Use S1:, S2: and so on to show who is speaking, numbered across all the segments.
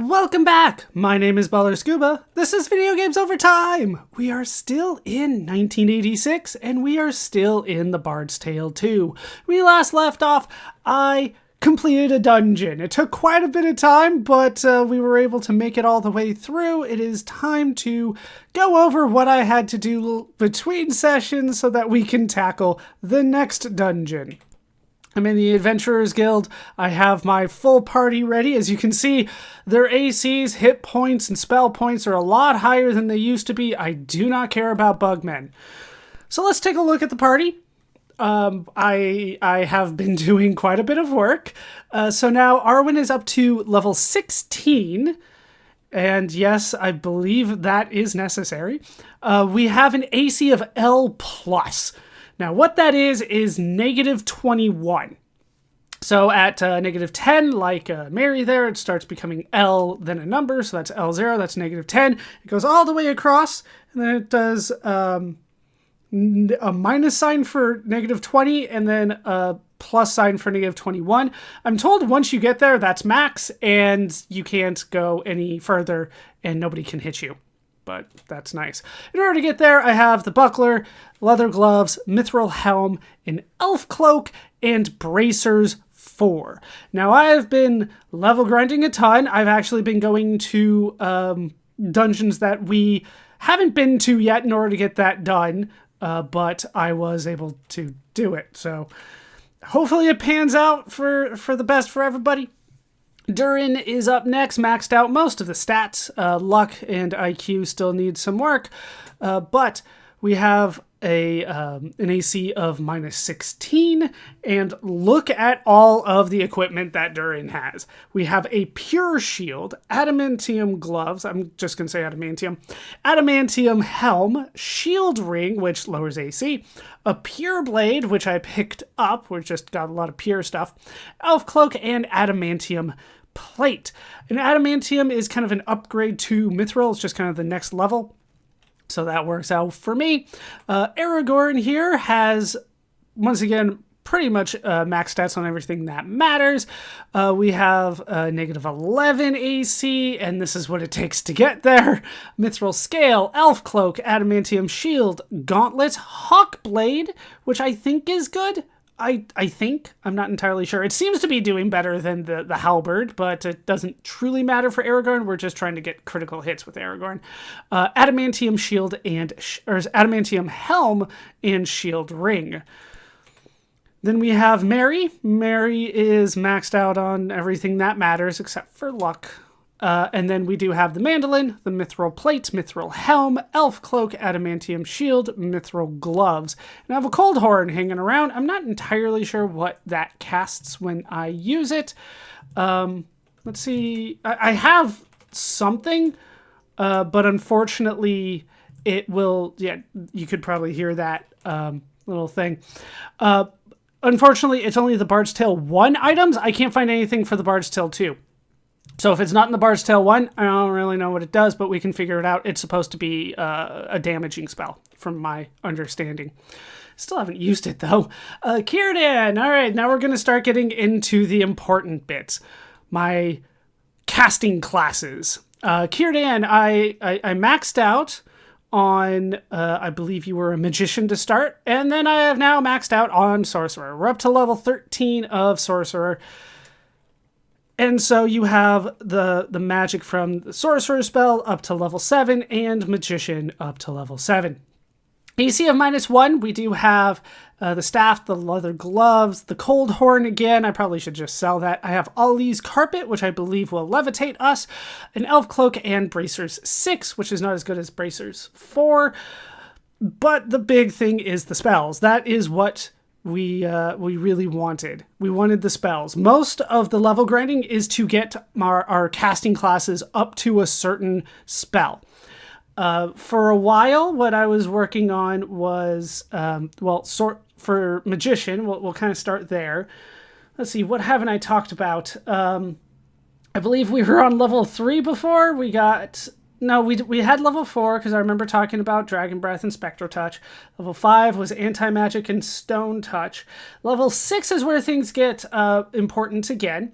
S1: Welcome back! My name is ballerscuba. This is Video Games Over Time! We are still in 1986, and we are still in The Bard's Tale 2. We last left off, I completed a dungeon. It took quite a bit of time, but we were able to make it all the way through. It is time to go over what I had to do between sessions so that we can tackle the next dungeon. I'm in the Adventurers Guild. I have my full party ready. As you can see, their ACs, hit points, and spell points are a lot higher than they used to be. I do not care about bugmen. So let's take a look at the party. I have been doing quite a bit of work. So now Arwen is up to level 16. And yes, I believe that is necessary. We have an AC of L+. Now, what that is negative 21. So at negative 10, like Mary there, it starts becoming L, then a number. So that's L0, that's negative 10. It goes all the way across, and then it does a minus sign for negative 20, and then a plus sign for negative 21. I'm told once you get there, that's max, and you can't go any further, and nobody can hit you. But that's nice. In order to get there, I have the buckler, leather gloves, mithril helm, an elf cloak, and bracers 4. Now, I've been level grinding a ton. I've actually been going to dungeons that we haven't been to yet in order to get that done, but I was able to do it. So hopefully it pans out for the best for everybody. Durin is up next, maxed out most of the stats. Luck and IQ still need some work, but we have an AC of minus 16, and look at all of the equipment that Durin has. We have a pure shield, adamantium gloves, I'm just going to say adamantium helm, shield ring, which lowers AC, a pure blade, which I picked up, we just got a lot of pure stuff, elf cloak, and adamantium plate. And adamantium is kind of an upgrade to mithril. It's just kind of the next level. So that works out for me. Aragorn here has, once again, pretty much max stats on everything that matters. We have negative 11 AC, and this is what it takes to get there. Mithril scale, elf cloak, adamantium shield, gauntlets, hawk blade, which I think is good. I think. I'm not entirely sure. It seems to be doing better than the halberd, but it doesn't truly matter for Aragorn. We're just trying to get critical hits with Aragorn. Adamantium shield or adamantium helm and shield ring. Then we have Mary. Mary is maxed out on everything that matters except for luck. And then we do have the mandolin, the mithril plate, mithril helm, elf cloak, adamantium shield, mithril gloves. And I have a cold horn hanging around. I'm not entirely sure what that casts when I use it. Let's see. I have something, but unfortunately it will, yeah, you could probably hear that little thing. Unfortunately, it's only the Bard's Tale 1 items. I can't find anything for the Bard's Tale 2. So if it's not in the Bard's Tale 1, I don't really know what it does, but we can figure it out. It's supposed to be a damaging spell, from my understanding. Still haven't used it, though. Círdan! All right, now we're going to start getting into the important bits. My casting classes. Círdan, I maxed out on, I believe you were a magician to start, and then I have now maxed out on sorcerer. We're up to level 13 of sorcerer. And so you have the magic from the sorcerer spell up to level 7 and magician up to level 7. AC of -1, we do have the staff, the leather gloves, the cold horn again. I probably should just sell that. I have Ollie's carpet, which I believe will levitate us, an elf cloak, and bracers 6, which is not as good as bracers 4. But the big thing is the spells. That is what we really wanted. We wanted the spells. Most of the level grinding is to get our casting classes up to a certain spell. For a while, what I was working on was, for magician, we'll kind of start there. Let's see, what haven't I talked about? I believe we were on level 3 before. We got No, we had level 4 because I remember talking about Dragon Breath and Spectral Touch. Level 5 was Anti-Magic and Stone Touch. Level 6 is where things get important again.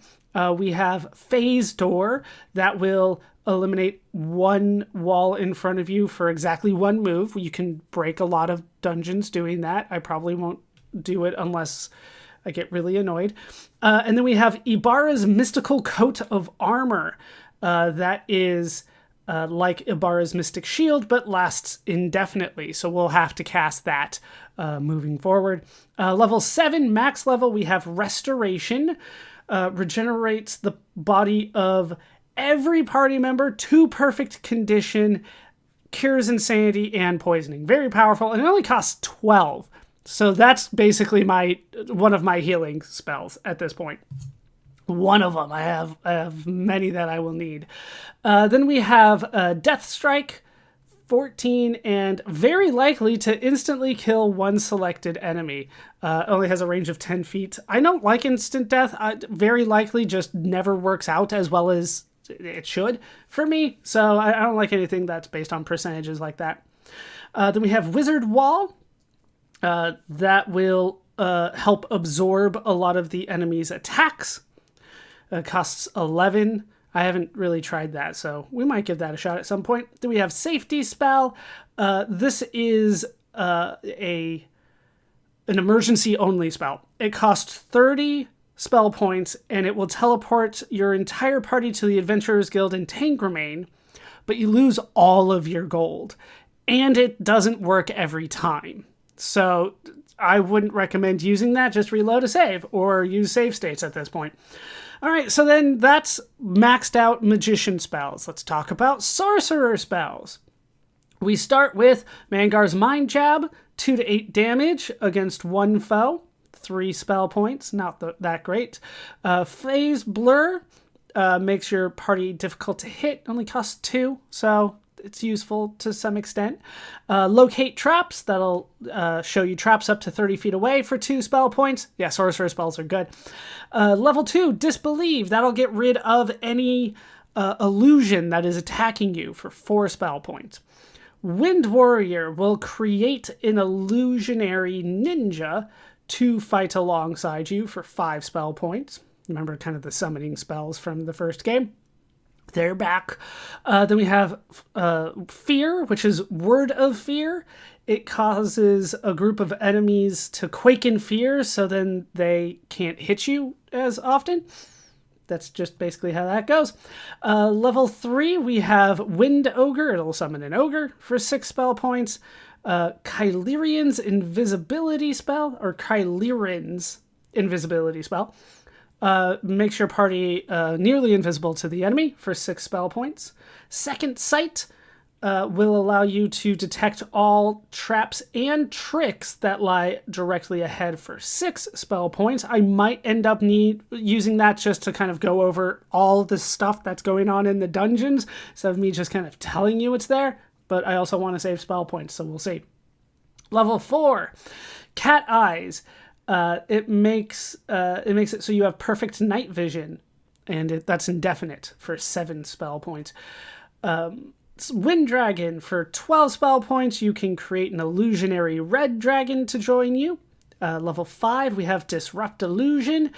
S1: We have Phase Door that will eliminate one wall in front of you for exactly one move. You can break a lot of dungeons doing that. I probably won't do it unless I get really annoyed. And then we have Ibarra's Mystical Coat of Armor. That is like Ibarra's Mystic Shield, but lasts indefinitely. So we'll have to cast that moving forward. Level 7, max level, we have Restoration. Regenerates the body of every party member to perfect condition, cures insanity and poisoning. Very powerful, and it only costs 12. So that's basically one of my healing spells at this point. One of them. I have many that I will need. Then we have Death Strike, 14, and very likely to instantly kill one selected enemy. Only has a range of 10 feet. I don't like instant death. Very likely just never works out as well as it should for me. So I don't like anything that's based on percentages like that. Then we have Wizard Wall. That will help absorb a lot of the enemy's attacks. Costs 11. I haven't really tried that, so we might give that a shot at some point. Then we have Safety Spell. This is an emergency-only spell. It costs 30 spell points, and it will teleport your entire party to the Adventurers Guild in Tangramain, but you lose all of your gold. And it doesn't work every time. So I wouldn't recommend using that. Just reload a save or use save states at this point. All right, so then that's maxed out magician spells. Let's talk about sorcerer spells. We start with Mangar's Mind Jab, 2 to 8 damage against one foe, 3 spell points, not that great. Phase Blur makes your party difficult to hit, only costs 2, so it's useful to some extent. Locate Traps, that'll show you traps up to 30 feet away for 2 spell points. Yeah, sorcerer spells are good. Level 2, Disbelieve, that'll get rid of any illusion that is attacking you for 4 spell points. Wind Warrior will create an illusionary ninja to fight alongside you for 5 spell points. Remember kind of the summoning spells from the first game. They're back. Then we have Fear, which is Word of Fear. It causes a group of enemies to quake in fear, so then they can't hit you as often. That's just basically how that goes. Level 3, we have Wind Ogre. It'll summon an ogre for 6 spell points. Kylirian's Invisibility Spell, or Kylirin's Invisibility Spell. Makes your party nearly invisible to the enemy for 6 spell points. Second Sight will allow you to detect all traps and tricks that lie directly ahead for 6 spell points. I might end up using that just to kind of go over all the stuff that's going on in the dungeons, instead of me just kind of telling you it's there, but I also want to save spell points, so we'll see. Level 4, Cat Eyes. It makes it so you have perfect night vision, and that's indefinite for 7 spell points. Wind Dragon, for 12 spell points, you can create an illusionary red dragon to join you. Level 5, we have Disrupt Illusion.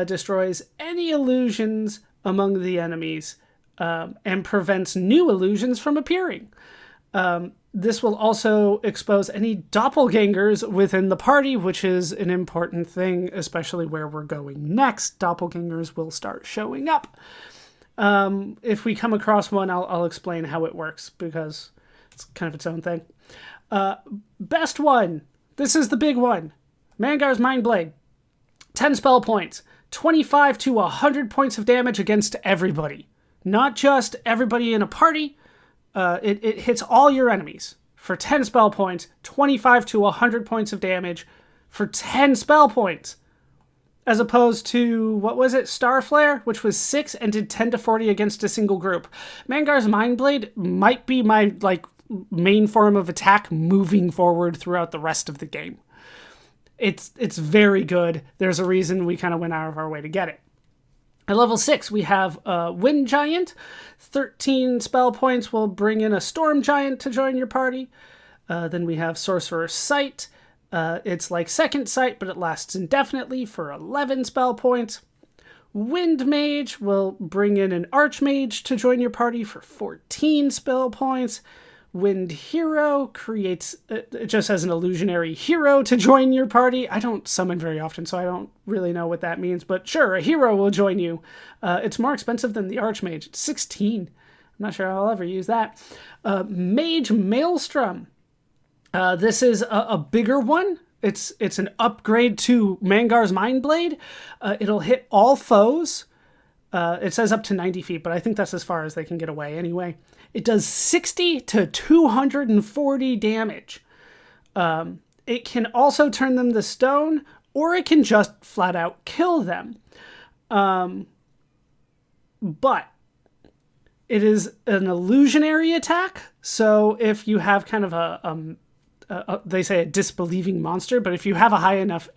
S1: Destroys any illusions among the enemies and prevents new illusions from appearing. This will also expose any doppelgangers within the party, which is an important thing, especially where we're going next. Doppelgangers will start showing up. If we come across one, I'll explain how it works, because it's kind of its own thing. Best one. This is the big one. Mangar's Mind Blade. 10 spell points. 25 to 100 points of damage against everybody. Not just everybody in a party. It hits all your enemies for 10 spell points, 25 to 100 points of damage for 10 spell points. As opposed to, what was it, Starflare, which was 6 and did 10 to 40 against a single group. Mangar's Mind Blade might be my main form of attack moving forward throughout the rest of the game. It's very good. There's a reason we kind of went out of our way to get it. At level 6, we have Wind Giant. 13 spell points will bring in a Storm Giant to join your party. Then we have Sorcerer's Sight. It's like Second Sight, but it lasts indefinitely for 11 spell points. Wind Mage will bring in an Archmage to join your party for 14 spell points. Wind Hero creates, it just has an illusionary hero to join your party. I don't summon very often, so I don't really know what that means, but sure, a hero will join you. It's more expensive than the Archmage. It's 16. I'm not sure I'll ever use that. Mage Maelstrom. This is a bigger one. It's an upgrade to Mangar's Mindblade. It'll hit all foes. It says up to 90 feet, but I think that's as far as they can get away anyway. It does 60 to 240 damage. It can also turn them to stone, or it can just flat out kill them. But it is an illusionary attack, so if you have kind of they say a disbelieving monster, but if you have a high enough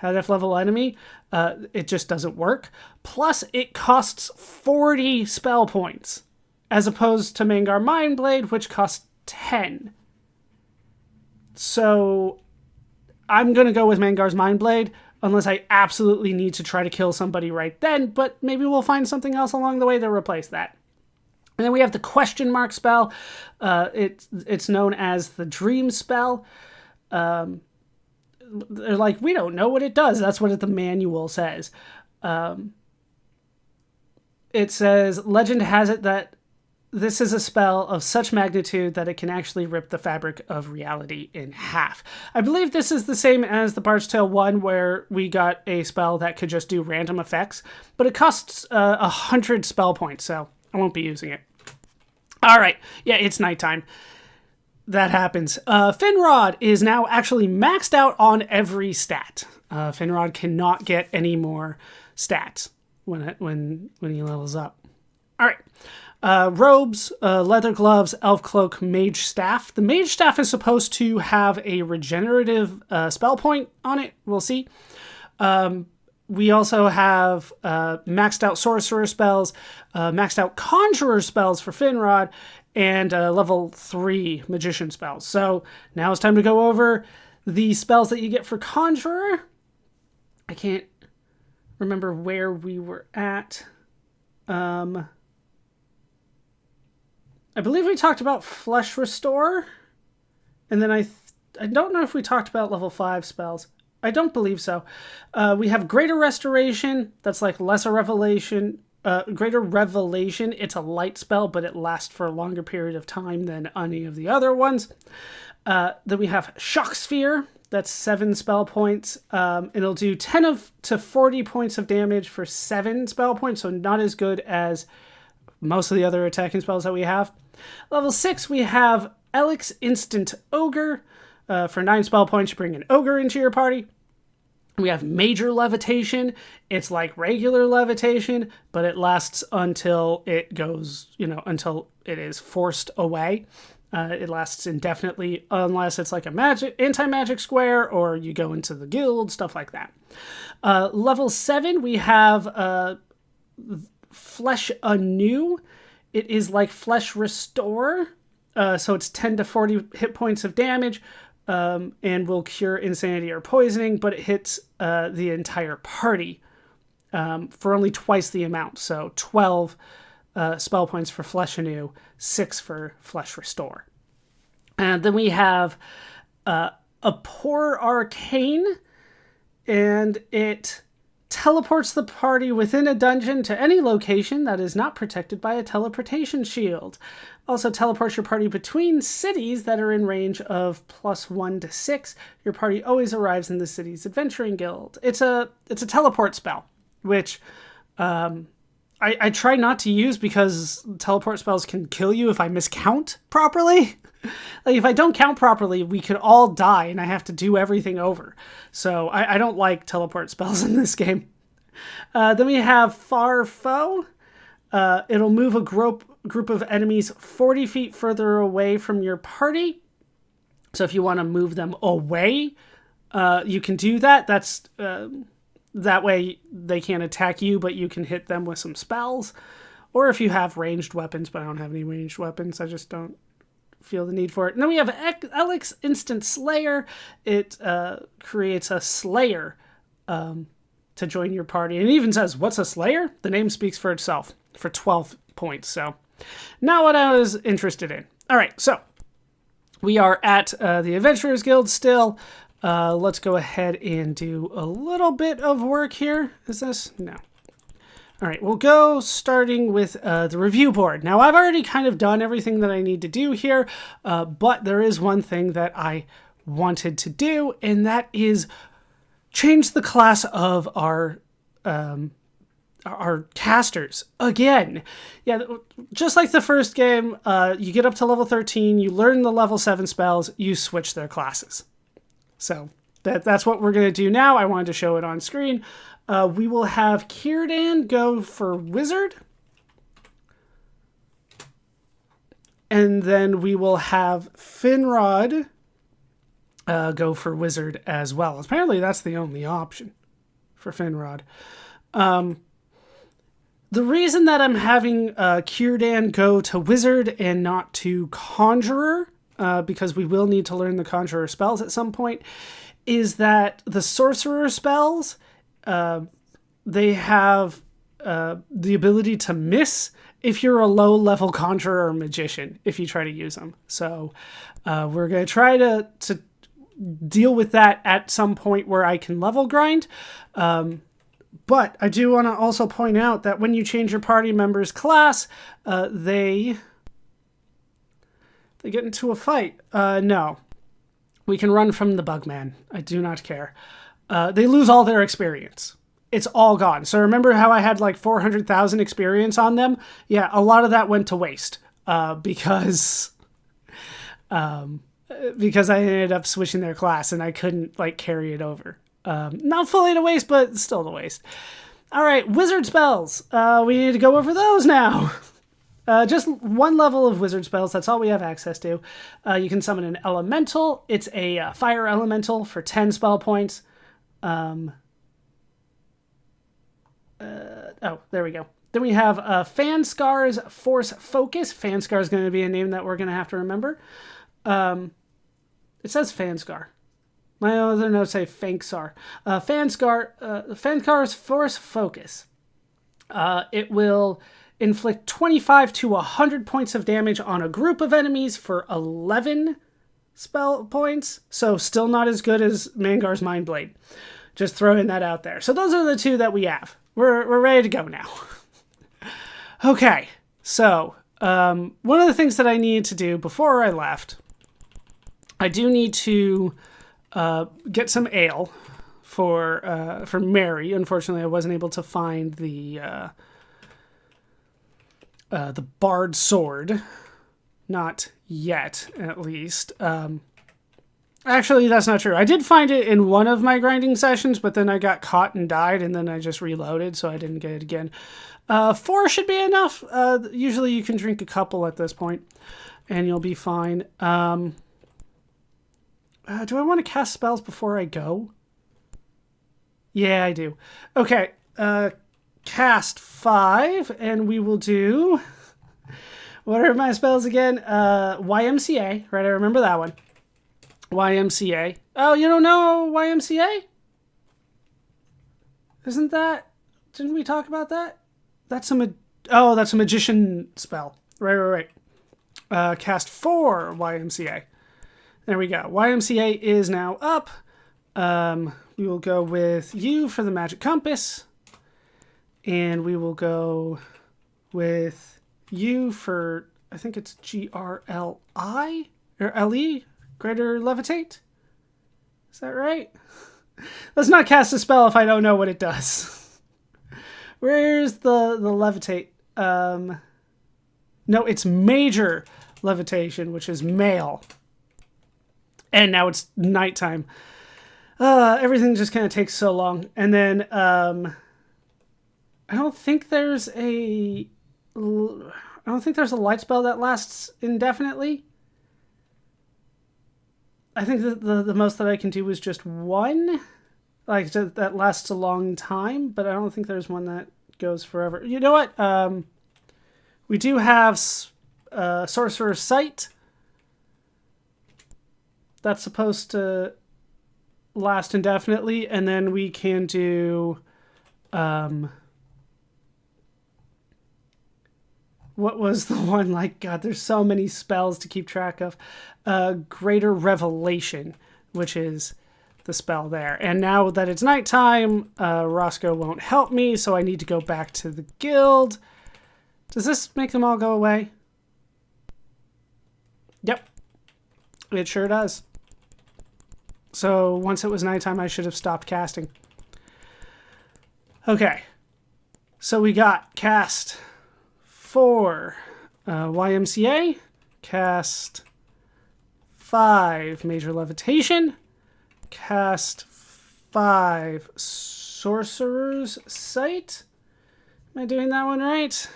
S1: level enemy, it just doesn't work. Plus, it costs 40 spell points, as opposed to Mangar Mindblade, which costs 10. So, I'm going to go with Mangar's Mindblade, unless I absolutely need to try to kill somebody right then, but maybe we'll find something else along the way to replace that. And then we have the question mark spell. It's known as the dream spell. They're like, we don't know what it does. That's what the manual says. It says, legend has it that this is a spell of such magnitude that it can actually rip the fabric of reality in half. I believe this is the same as the Bard's Tale 1, where we got a spell that could just do random effects, but it costs 100 spell points, so I won't be using it. All right. Yeah, it's nighttime. That happens. Finrod is now actually maxed out on every stat. Finrod cannot get any more stats when he levels up. All right. Robes, leather gloves, elf cloak, mage staff. The mage staff is supposed to have a regenerative spell point on it. We'll see. We also have maxed out sorcerer spells, maxed out conjurer spells for Finrod, and level 3 magician spells. So now it's time to go over the spells that you get for conjurer. I can't remember where we were at. I believe we talked about Flesh Restore, and then I don't know if we talked about level 5 spells. I don't believe so. We have Greater Restoration. That's like Lesser Revelation. Greater Revelation. It's a light spell, but it lasts for a longer period of time than any of the other ones. Then we have Shock Sphere. That's 7 spell points. It'll do 10 to 40 points of damage for 7 spell points, so not as good as most of the other attacking spells that we have. Level 6, we have Elix Instant Ogre. For 9 spell points, you bring an ogre into your party. We have Major Levitation. It's like regular levitation, but it lasts until it goes, until it is forced away. It lasts indefinitely unless it's like a anti-magic square or you go into the guild, stuff like that. Level 7, we have Flesh Anew. It is like Flesh Restore. So it's 10 to 40 hit points of damage. And will cure insanity or poisoning, but it hits the entire party for only twice the amount. So 12 spell points for Flesh Anew, 6 for Flesh Restore. And then we have Abhor Arcane, and it teleports the party within a dungeon to any location that is not protected by a teleportation shield. Also teleports your party between cities that are in range of +1 to 6. Your party always arrives in the city's adventuring guild. It's a teleport spell, which I try not to use because teleport spells can kill you if I miscount properly. Like if I don't count properly, we could all die and I have to do everything over. So I don't like teleport spells in this game. Then we have Far Foe. It'll move a group of enemies 40 feet further away from your party. So if you want to move them away, you can do that. That's that way they can't attack you, but you can hit them with some spells. Or if you have ranged weapons, but I don't have any ranged weapons. I just don't feel the need for it. And then we have Alex Instant Slayer. It creates a Slayer to join your party. And it even says, what's a Slayer? The name speaks for itself for 12 points. So not what I was interested in. All right, so we are at the Adventurers Guild still. Let's go ahead and do a little bit of work here. Is this? No. All right, we'll go starting with the review board. Now, I've already kind of done everything that I need to do here, but there is one thing that I wanted to do, and that is change the class of our casters again. Yeah, just like the first game, you get up to level 13, you learn the level 7 spells, you switch their classes. So that's what we're going to do now. I wanted to show it on screen. We will have Círdan go for Wizard. And then we will have Finrod go for Wizard as well. Apparently that's the only option for Finrod. The reason that I'm having Círdan go to Wizard and not to Conjurer, because we will need to learn the Conjurer spells at some point, is that the Sorcerer spells, they have the ability to miss if you're a low-level Conjurer or Magician, if you try to use them. So we're going to try to deal with that at some point where I can level grind. But I do want to also point out that when you change your party member's class, they get into a fight. No. We can run from the Bugman. I do not care. They lose all their experience. It's all gone. So remember how I had like 400,000 experience on them? Yeah, a lot of that went to waste because I ended up switching their class and I couldn't like carry it over. Not fully to waste, but still to waste. All right, wizard spells. We need to go over those now. Just one level of wizard spells. That's all we have access to. You can summon an elemental. It's a fire elemental for 10 spell points. Oh, there we go. Then we have Fanscar's Force Focus. Fanscar is going to be a name that we're going to have to remember. It says Fanscar. My other notes say Fanksar. Fanscar's Force Focus. It will inflict 25 to 100 points of damage on a group of enemies for 11 spell points. So still not as good as Mangar's Mindblade. Just throwing that out there. So those are the two that we have. We're ready to go now. Okay, so one of the things that I needed to do before I left, I do need to get some ale for Mary. Unfortunately, I wasn't able to find the Bard Sword. Not yet, at least. Actually, that's not true. I did find it in one of my grinding sessions, but then I got caught and died, and then I just reloaded, so I didn't get it again. 4 should be enough. Usually you can drink a couple at this point, and you'll be fine. Do I want to cast spells before I go? Yeah, I do. Okay, cast 5, and we will do... What are my spells again? YMCA, right? I remember that one. YMCA. Oh, you don't know YMCA? Isn't that... Didn't we talk about that? That's a... that's a magician spell. Right. Cast 4 YMCA. There we go. YMCA is now up. We will go with you for the magic compass. And we will go with you for... I think it's GRLI? Or LE? Greater Levitate? Is that right? Let's not cast a spell if I don't know what it does. Where's the Levitate? No, it's Major Levitation, which is male. And now it's nighttime. Everything just kind of takes so long. And then I don't think there's a light spell that lasts indefinitely. I think that the most that I can do is just one. like that lasts a long time, but I don't think there's one that goes forever. You know what? We do have Sorcerer's Sight. That's supposed to last indefinitely, and then we can do what was the one, like, God, there's so many spells to keep track of. Greater Revelation, which is the spell there. And now that it's nighttime, Roscoe won't help me, so I need to go back to the guild. Does this make them all go away? Yep, it sure does. So once it was nighttime, I should have stopped casting. Okay, so we got cast 4 YMCA, cast 5 Major Levitation, cast 5 Sorcerer's Sight. Am I doing that one right?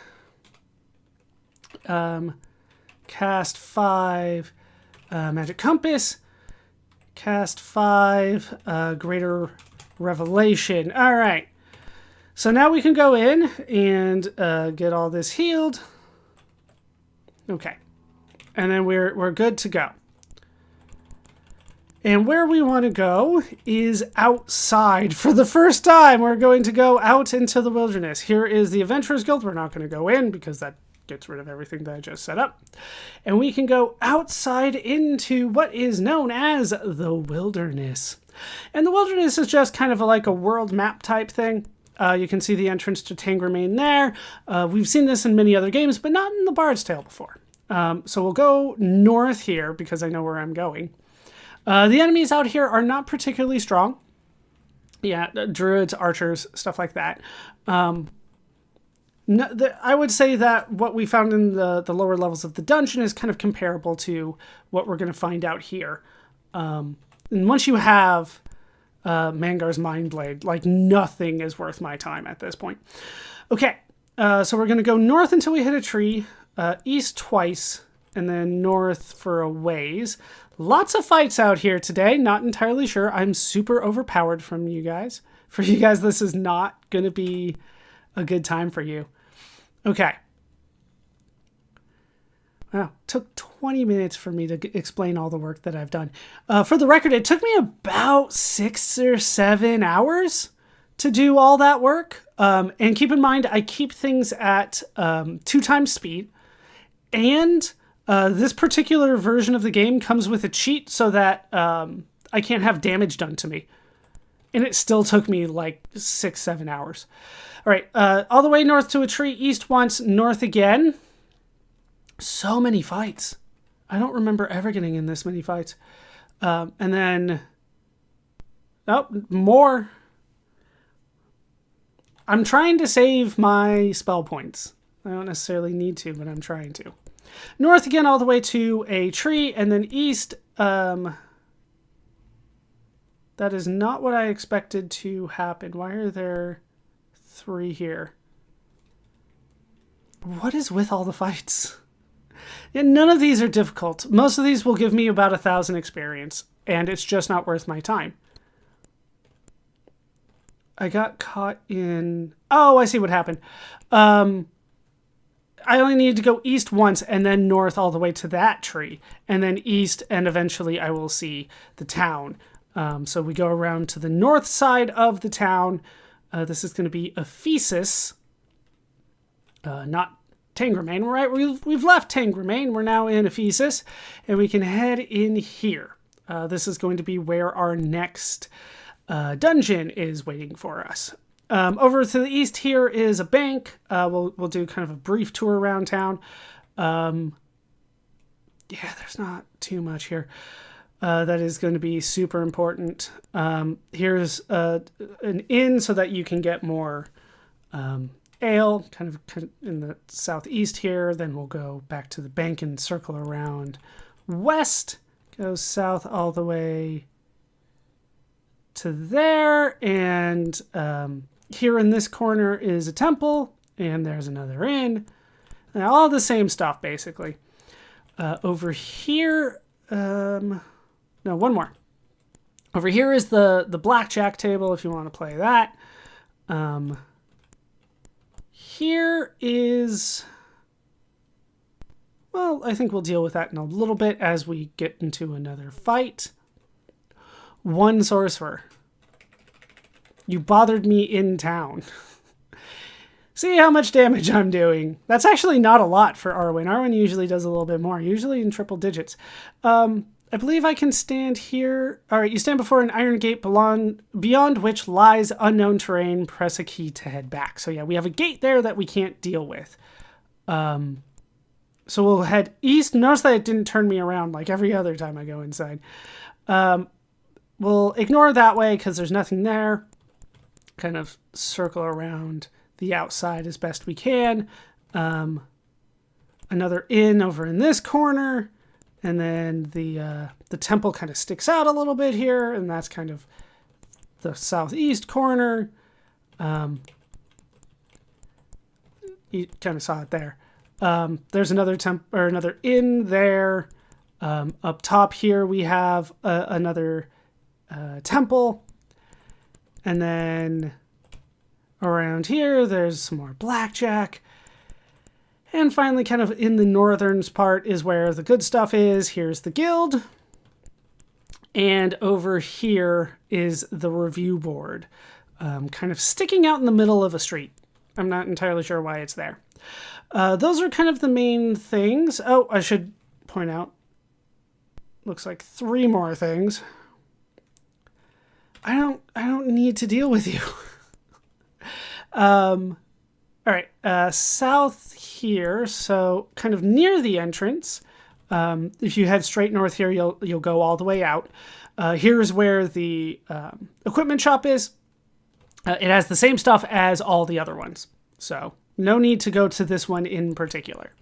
S1: Cast 5 Magic Compass, cast 5 Greater Revelation. All right. So now we can go in and get all this healed. Okay. And then we're good to go. And where we want to go is outside. For the first time, we're going to go out into the wilderness. Here is the Adventurers Guild. We're not going to go in because that gets rid of everything that I just set up. And we can go outside into what is known as the wilderness. And the wilderness is just kind of like a world map type thing. You can see the entrance to Tangremain there. We've seen this in many other games, but not in the Bard's Tale before. So we'll go north here because I know where I'm going. The enemies out here are not particularly strong. Yeah, druids, archers, stuff like that. I would say that what we found in the lower levels of the dungeon is kind of comparable to what we're going to find out here. And once you have Mangar's Mind Blade, like, nothing is worth my time at this point. Okay, so we're going to go north until we hit a tree, east twice, and then north for a ways. Lots of fights out here today. Not entirely sure. I'm super overpowered from you guys. For you guys, this is not going to be a good time for you. Okay. Wow, took 20 minutes for me to explain all the work that I've done. For the record, it took me about 6 or 7 hours to do all that work. And keep in mind, I keep things at 2 times speed. And this particular version of the game comes with a cheat so that I can't have damage done to me. And it still took me like 6-7 hours. All right, all the way north to a tree, east once, north again. So many fights. I don't remember ever getting in this many fights. And then, oh, more. I'm trying to save my spell points. I don't necessarily need to, but I'm trying to. North again, all the way to a tree, and then east. That is not what I expected to happen. Why are there 3 here? What is with all the fights? Yeah, none of these are difficult. Most of these will give me about 1,000 experience, and it's just not worth my time. I got caught in... Oh, I see what happened. I only needed to go east once and then north all the way to that tree, and then east, and eventually I will see the town. So we go around to the north side of the town. This is going to be Ephesus, not Tangremain. Right, we've left Tangremain. We're now in Ephesus, and we can head in here. This is going to be where our next dungeon is waiting for us. Over to the east here is a bank. We'll do kind of a brief tour around town. Yeah, there's not too much here. That is going to be super important. Here's an inn so that you can get more ale, kind of in the southeast here. Then we'll go back to the bank and circle around west. Go south all the way to there. And here in this corner is a temple. And there's another inn. And all the same stuff, basically. Over here... no, one more. Over here is the blackjack table if you want to play that. Here is... Well, I think we'll deal with that in a little bit as we get into another fight. One sorcerer. You bothered me in town. See how much damage I'm doing. That's actually not a lot for Arwen. Arwen usually does a little bit more, usually in triple digits. I believe I can stand here. All right, you stand before an iron gate beyond which lies unknown terrain. Press a key to head back. So yeah, we have a gate there that we can't deal with. So we'll head east. Notice that it didn't turn me around like every other time I go inside. We'll ignore that way because there's nothing there. Kind of circle around the outside as best we can. Another inn over in this corner. And then the temple kind of sticks out a little bit here. And that's kind of the southeast corner. You kind of saw it there. There's another another inn there. Up top here we have another temple, and then around here there's some more blackjack, and finally, kind of in the northern part is where the good stuff is. Here's the guild, and over here is the review board, kind of sticking out in the middle of a street. I'm not entirely sure why it's there. Those are kind of the main things. Oh, I should point out, looks like 3 more things. I don't need to deal with you. All right, south here, so kind of near the entrance. If you head straight north here, you'll go all the way out. Here's where the equipment shop is. It has the same stuff as all the other ones, so no need to go to this one in particular.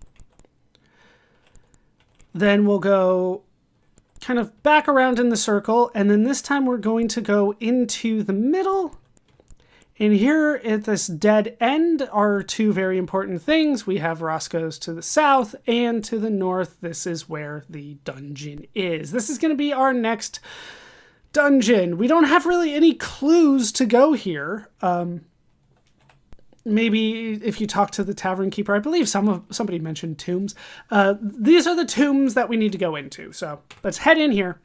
S1: Then we'll go kind of back around in the circle, and then this time we're going to go into the middle. And here at this dead end are 2 very important things. We have Roscoe's to the south, and to the north, this is where the dungeon is. This is going to be our next dungeon. We don't have really any clues to go here. Maybe if you talk to the tavern keeper, I believe somebody mentioned tombs. These are the tombs that we need to go into. So let's head in here.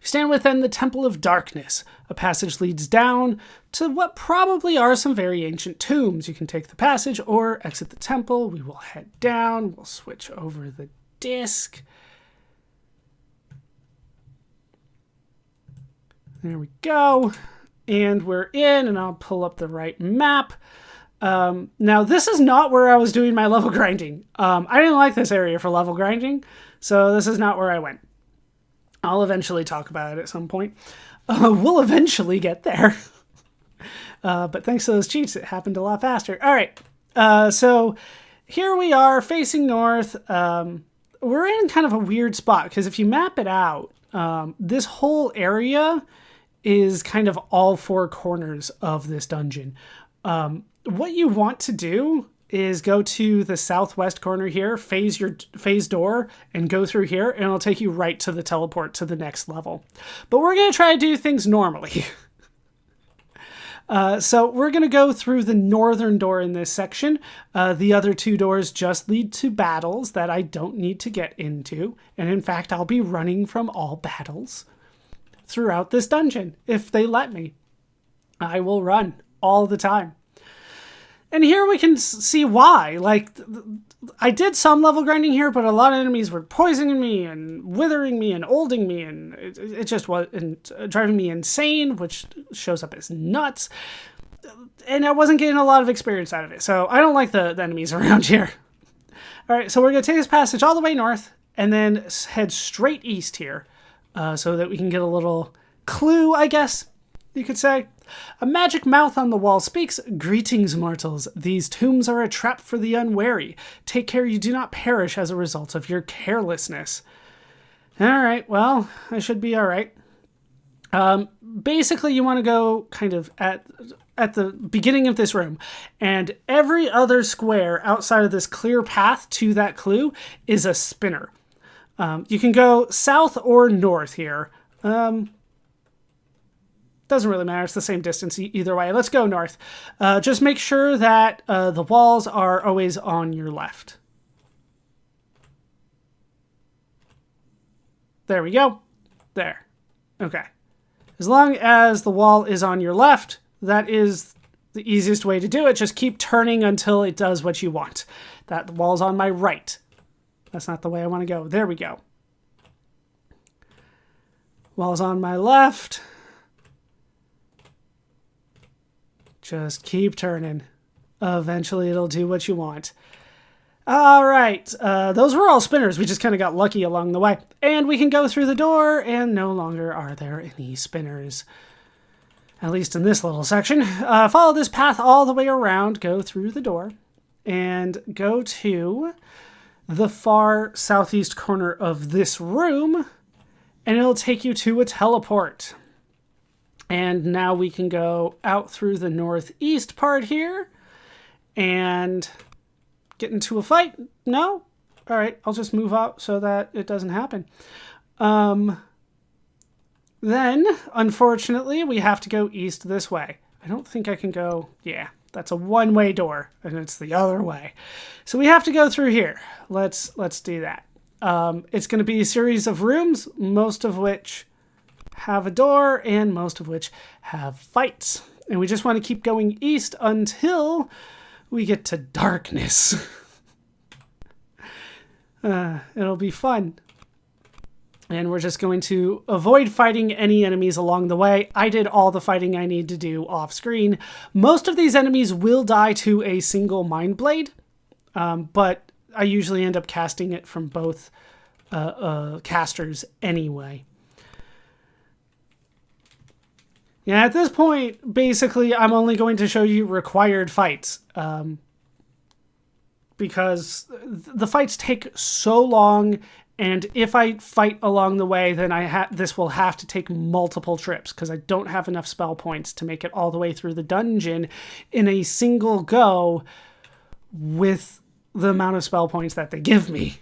S1: You stand within the Temple of Darkness. A passage leads down to what probably are some very ancient tombs. You can take the passage or exit the temple. We will head down. We'll switch over the disc. There we go. And we're in, and I'll pull up the right map. Now, this is not where I was doing my level grinding. I didn't like this area for level grinding, so this is not where I went. I'll eventually talk about it at some point. We'll eventually get there. But thanks to those cheats, it happened a lot faster. All right, so here we are facing north. We're in kind of a weird spot, because if you map it out, this whole area is kind of all 4 corners of this dungeon. What you want to do is go to the southwest corner here, phase door, and go through here, and it'll take you right to the teleport to the next level. But we're going to try to do things normally. So we're going to go through the northern door in this section. The other 2 doors just lead to battles that I don't need to get into. And in fact, I'll be running from all battles throughout this dungeon. If they let me, I will run all the time. And here we can see why. Like, I did some level grinding here, but a lot of enemies were poisoning me and withering me and olding me, and it just was driving me insane, which shows up as nuts. And I wasn't getting a lot of experience out of it, so I don't like the enemies around here. All right, so we're going to take this passage all the way north, and then head straight east here, so that we can get a little clue, I guess you could say. A magic mouth on the wall speaks, "Greetings, mortals. These tombs are a trap for the unwary. Take care you do not perish as a result of your carelessness." All right, well, I should be all right. Basically, you want to go kind of at the beginning of this room, and every other square outside of this clear path to that clue is a spinner. You can go south or north here. Doesn't really matter. It's the same distance either way. Let's go north. Just make sure that the walls are always on your left. There we go. There. Okay. As long as the wall is on your left, that is the easiest way to do it. Just keep turning until it does what you want. That wall's on my right. That's not the way I want to go. There we go. Wall's on my left. Just keep turning. Eventually it'll do what you want. All right. Those were all spinners. We just kind of got lucky along the way. And we can go through the door, and no longer are there any spinners. At least in this little section. Follow this path all the way around. Go through the door. And go to the far southeast corner of this room. And it'll take you to a teleport. And now we can go out through the northeast part here and get into a fight. No? All right, I'll just move up so that it doesn't happen. Then, unfortunately, we have to go east this way. I don't think I can go... Yeah, that's a one-way door, and it's the other way. So we have to go through here. Let's do that. It's going to be a series of rooms, most of which have a door, and most of which have fights. And we just want to keep going east until we get to darkness. It'll be fun. And we're just going to avoid fighting any enemies along the way. I did all the fighting I need to do off screen. Most of these enemies will die to a single mind blade, but I usually end up casting it from both casters anyway. Yeah, at this point, basically, I'm only going to show you required fights. Because the fights take so long, and if I fight along the way, then this will have to take multiple trips, because I don't have enough spell points to make it all the way through the dungeon in a single go with the amount of spell points that they give me.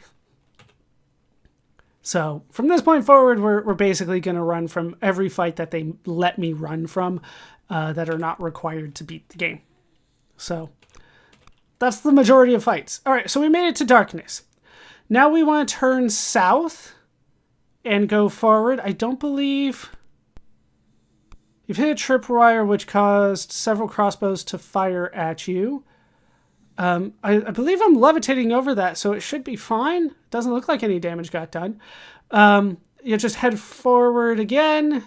S1: So from this point forward, we're basically going to run from every fight that they let me run from that are not required to beat the game. So that's the majority of fights. All right, so we made it to darkness. Now we want to turn south and go forward. I don't believe... You've hit a tripwire which caused several crossbows to fire at you. I believe I'm levitating over that, so it should be fine. It doesn't look like any damage got done. You just head forward again.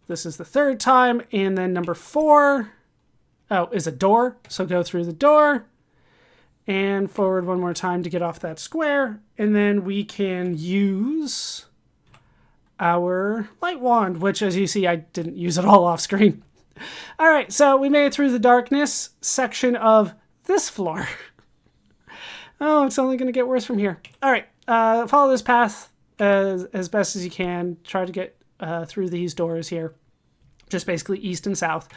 S1: This is the third time, and then number 4 is a door, so go through the door and forward one more time to get off that square, and then we can use our light wand, which, as you see, I didn't use it all off screen. All right, so we made it through the darkness section of this floor. Oh, it's only going to get worse from here. All right, follow this path as best as you can. Try to get through these doors here, just basically east and south.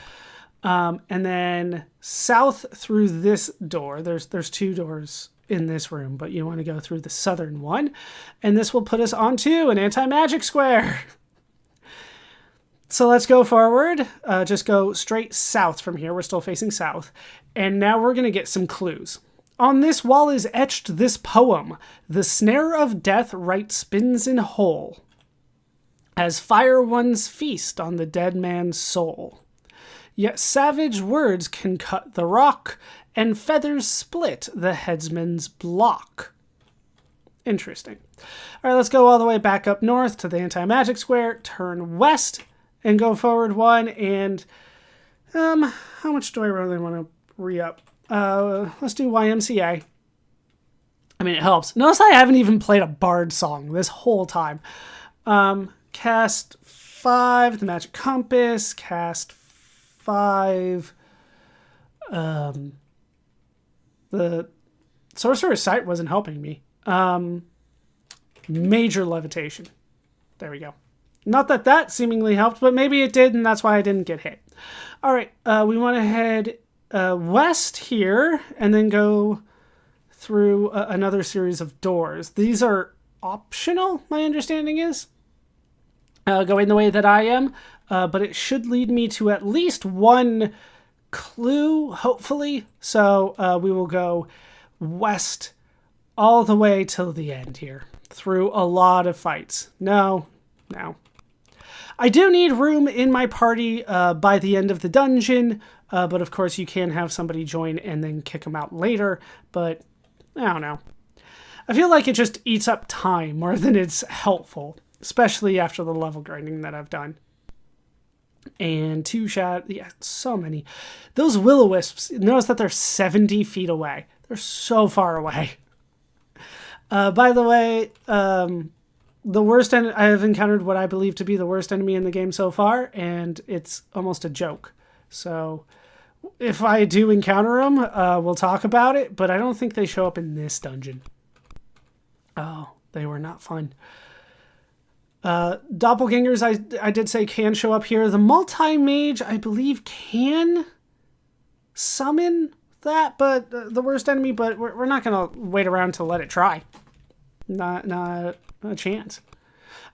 S1: And then south through this door. There's 2 doors in this room, but you want to go through the southern one. And this will put us onto an anti-magic square. So let's go forward. Just go straight south from here. We're still facing south. And now we're going to get some clues. On this wall is etched this poem. The snare of death right spins in hole, as fire one's feast on the dead man's soul. Yet savage words can cut the rock, and feathers split the headsman's block. Interesting. All right, let's go all the way back up north to the anti-magic square, turn west, and go forward 1, and how much do I really want to re-up? Let's do YMCA. I mean, it helps. Notice I haven't even played a bard song this whole time. Cast 5, the magic compass, cast 5, the sorcerer's sight wasn't helping me. Major levitation. There we go. Not that that seemingly helped, but maybe it did, and that's why I didn't get hit. All right, we want to head west here, and then go through another series of doors. These are optional, my understanding is. going the way that I am, but it should lead me to at least one clue, hopefully. So we will go west all the way till the end here, through a lot of fights. No. I do need room in my party by the end of the dungeon, but of course you can have somebody join and then kick them out later, but I don't know. I feel like it just eats up time more than it's helpful, especially after the level grinding that I've done. And two shot, yeah, so many. Those will-o-wisps, notice that they're 70 feet away. They're so far away. By the way, the worst I have encountered what I believe to be the worst enemy in the game so far, and it's almost a joke. So if I do encounter them, we'll talk about it, but I don't think they show up in this dungeon. Oh, they were not fun. Doppelgangers, I did say can show up here. The multi-mage, I believe, can summon that, but the worst enemy, but we're not going to wait around to let it try. Not a chance.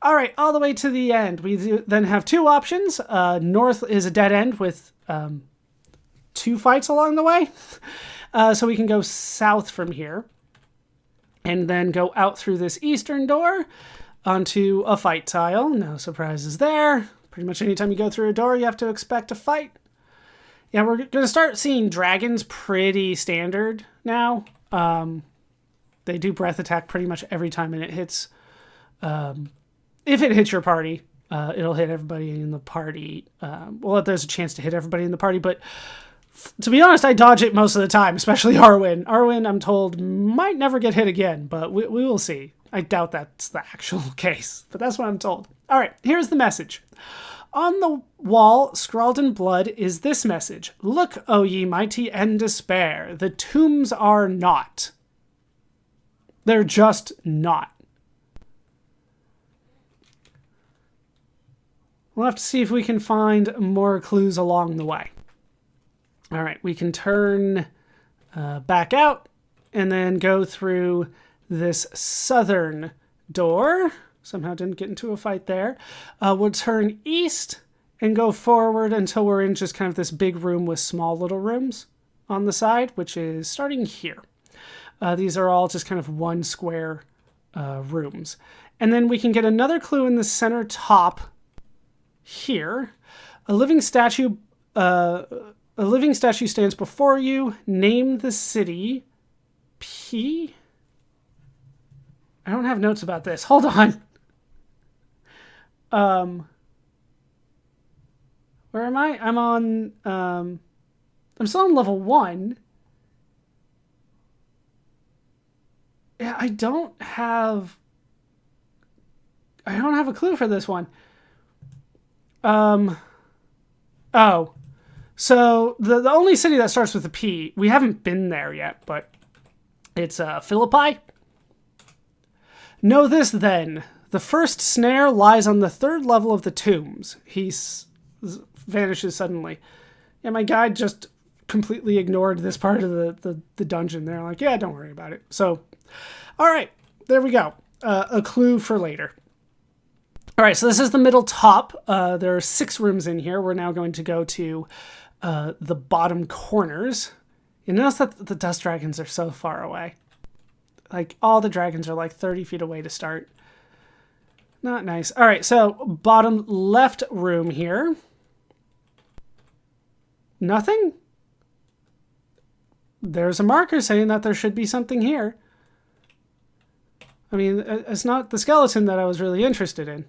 S1: All right, all the way to the end. We then have two options. North is a dead end with two fights along the way. So we can go south from here and then go out through this eastern door onto a fight tile. No surprises there. Pretty much anytime you go through a door, you have to expect a fight. Yeah, we're going to start seeing dragons pretty standard now. They do breath attack pretty much every time, and it hits... if it hits your party, it'll hit everybody in the party. Well, there's a chance to hit everybody in the party, but to be honest, I dodge it most of the time, especially Arwen. Arwen, I'm told, might never get hit again, but we will see. I doubt that's the actual case, but that's what I'm told. All right, here's the message. On the wall, scrawled in blood, is this message. Look, O ye mighty, and despair. The tombs are not. They're just not. We'll have to see if we can find more clues along the way. All right, we can turn back out and then go through this southern door. Somehow didn't get into a fight there. We'll turn east and go forward until we're in just kind of this big room with small little rooms on the side, which is starting here. These are all just kind of one square rooms. And then we can get another clue in the center top here. A living statue stands before you. Name the city. P? I don't have notes about this. Hold on. Where am I? I'm on, I'm still on level 1. Yeah, I don't have a clue for this one. Oh. So the only city that starts with a P, we haven't been there yet, but it's Philippi. Know this then. The first snare lies on the 3rd level of the tombs. He vanishes suddenly. And my guide just completely ignored this part of the dungeon. They're like, yeah, don't worry about it. So, all right, there we go. A clue for later. All right, so this is the middle top. There are 6 rooms in here. We're now going to go to the bottom corners. You notice that the dust dragons are so far away. Like, all the dragons are like 30 feet away to start. Not nice. All right, so bottom left room here. Nothing? There's a marker saying that there should be something here. I mean, it's not the skeleton that I was really interested in.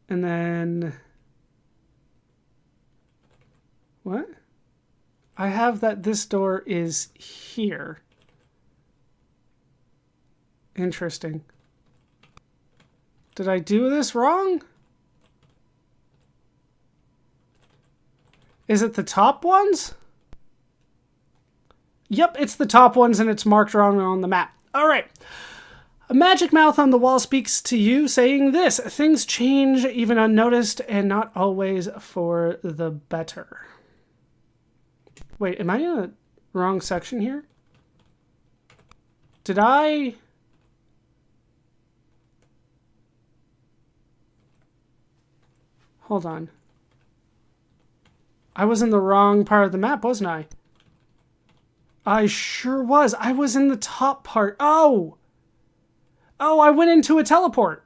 S1: And then... What? I have that this door is here. Interesting. Did I do this wrong? Is it the top ones? Yep, it's the top ones and it's marked wrong on the map. All right. A magic mouth on the wall speaks to you saying this. Things change even unnoticed and not always for the better. Wait, am I in a wrong section here? Did I... Hold on. I was in the wrong part of the map, wasn't I? I sure was. I was in the top part. Oh! Oh, I went into a teleport.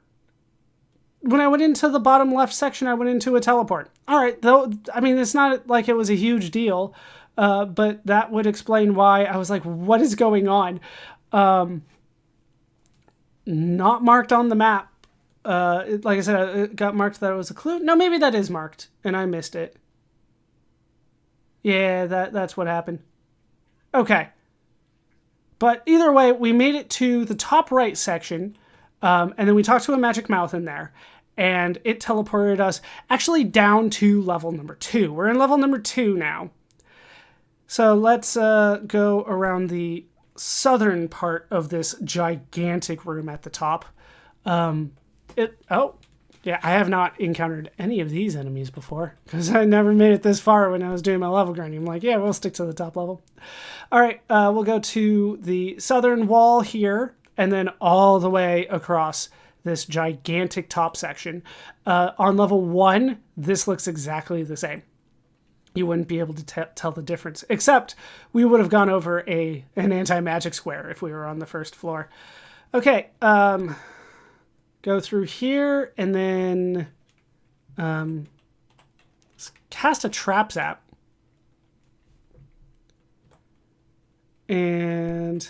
S1: When I went into the bottom left section, I went into a teleport. All right, though, I mean, it's not like it was a huge deal, but that would explain why I was like, what is going on? Not marked on the map. Like I said, it got marked that it was a clue. No, maybe that is marked, and I missed it. Yeah, that's what happened. Okay. But either way, we made it to the top right section, and then we talked to a magic mouth in there, and it teleported us actually down to level number 2. We're in level number 2 now. So let's go around the southern part of this gigantic room at the top. Yeah, I have not encountered any of these enemies before because I never made it this far when I was doing my level grinding. I'm like, yeah, we'll stick to the top level. All right, we'll go to the southern wall here and then all the way across this gigantic top section. On level 1, this looks exactly the same. You wouldn't be able to tell the difference, except we would have gone over an anti-magic square if we were on the first floor. Okay, go through here and then cast a trap zap. And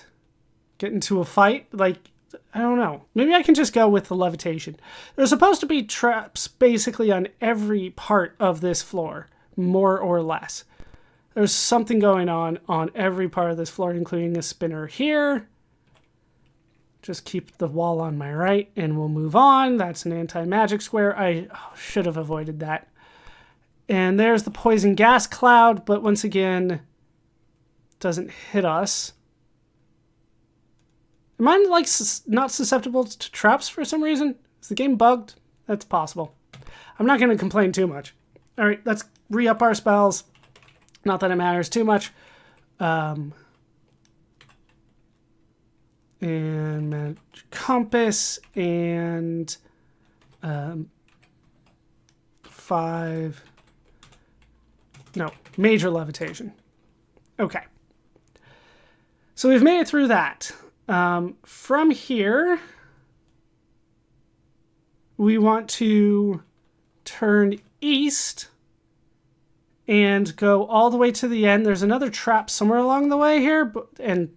S1: get into a fight. Like, I don't know. Maybe I can just go with the levitation. There's supposed to be traps basically on every part of this floor, more or less. There's something going on every part of this floor, including a spinner here. Just keep the wall on my right and we'll move on. That's an anti-magic square. I should have avoided that. And there's the poison gas cloud, but once again, doesn't hit us. Am I like not susceptible to traps for some reason? Is the game bugged? That's possible. I'm not going to complain too much. All right, let's re-up our spells. Not that it matters too much. And magic compass and 5. No, major levitation. Okay. So we've made it through that. From here, we want to turn east and go all the way to the end. There's another trap somewhere along the way here, and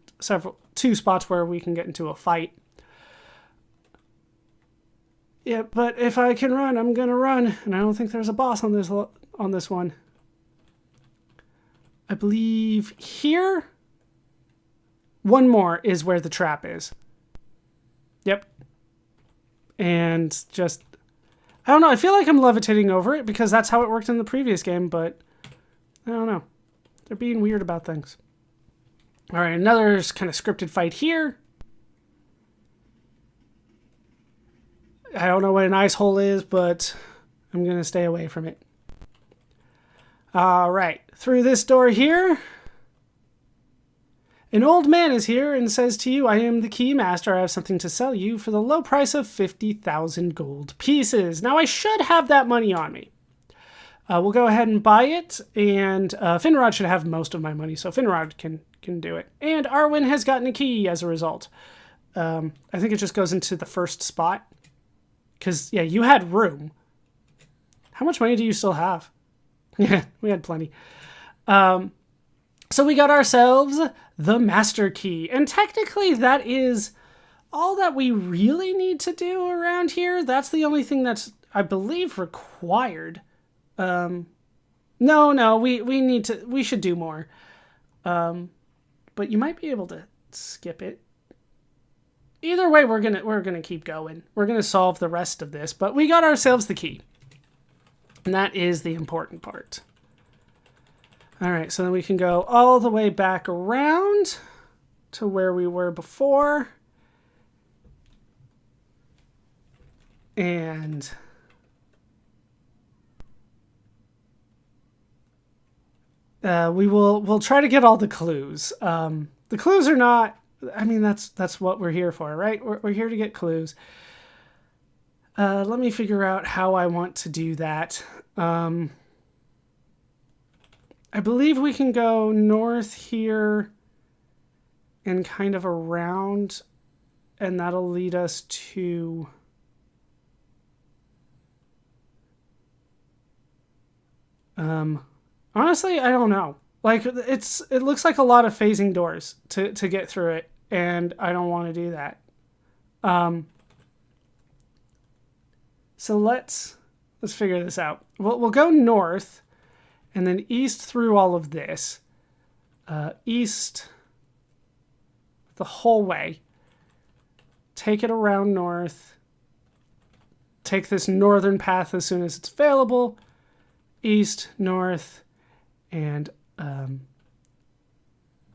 S1: 2 spots where we can get into a fight. Yeah, but if I can run, I'm gonna run, and I don't think there's a boss on this one. I believe here. One more is where the trap is. Yep. And just, I don't know, I feel like I'm levitating over it because that's how it worked in the previous game, but I don't know. They're being weird about things. All right, another kind of scripted fight here. I don't know what an ice hole is, but I'm going to stay away from it. All right, through this door here. An old man is here and says to you, I am the key master. I have something to sell you for the low price of 50,000 gold pieces. Now, I should have that money on me. We'll go ahead and buy it, and Finrod should have most of my money, so Finrod can do it. And Arwen has gotten a key as a result. I think it just goes into the first spot. Because, yeah, you had room. How much money do you still have? Yeah, we had plenty. So we got ourselves the master key. And technically that is all that we really need to do around here. That's the only thing that's, I believe, required. No, we should do more. But you might be able to skip it. Either way, we're gonna keep going. We're gonna solve the rest of this, but we got ourselves the key. And that is the important part. All right, so then we can go all the way back around to where we were before. And we'll try to get all the clues. The clues are not, I mean, that's what we're here for, right? We're here to get clues. Let me figure out how I want to do that. I believe we can go north here and kind of around, and that'll lead us to... honestly, I don't know. Like, it looks like a lot of phasing doors to get through it, and I don't want to do that. So let's figure this out. We'll go north, and then east through all of this. East the whole way. Take it around north. Take this northern path as soon as it's available. East, north, and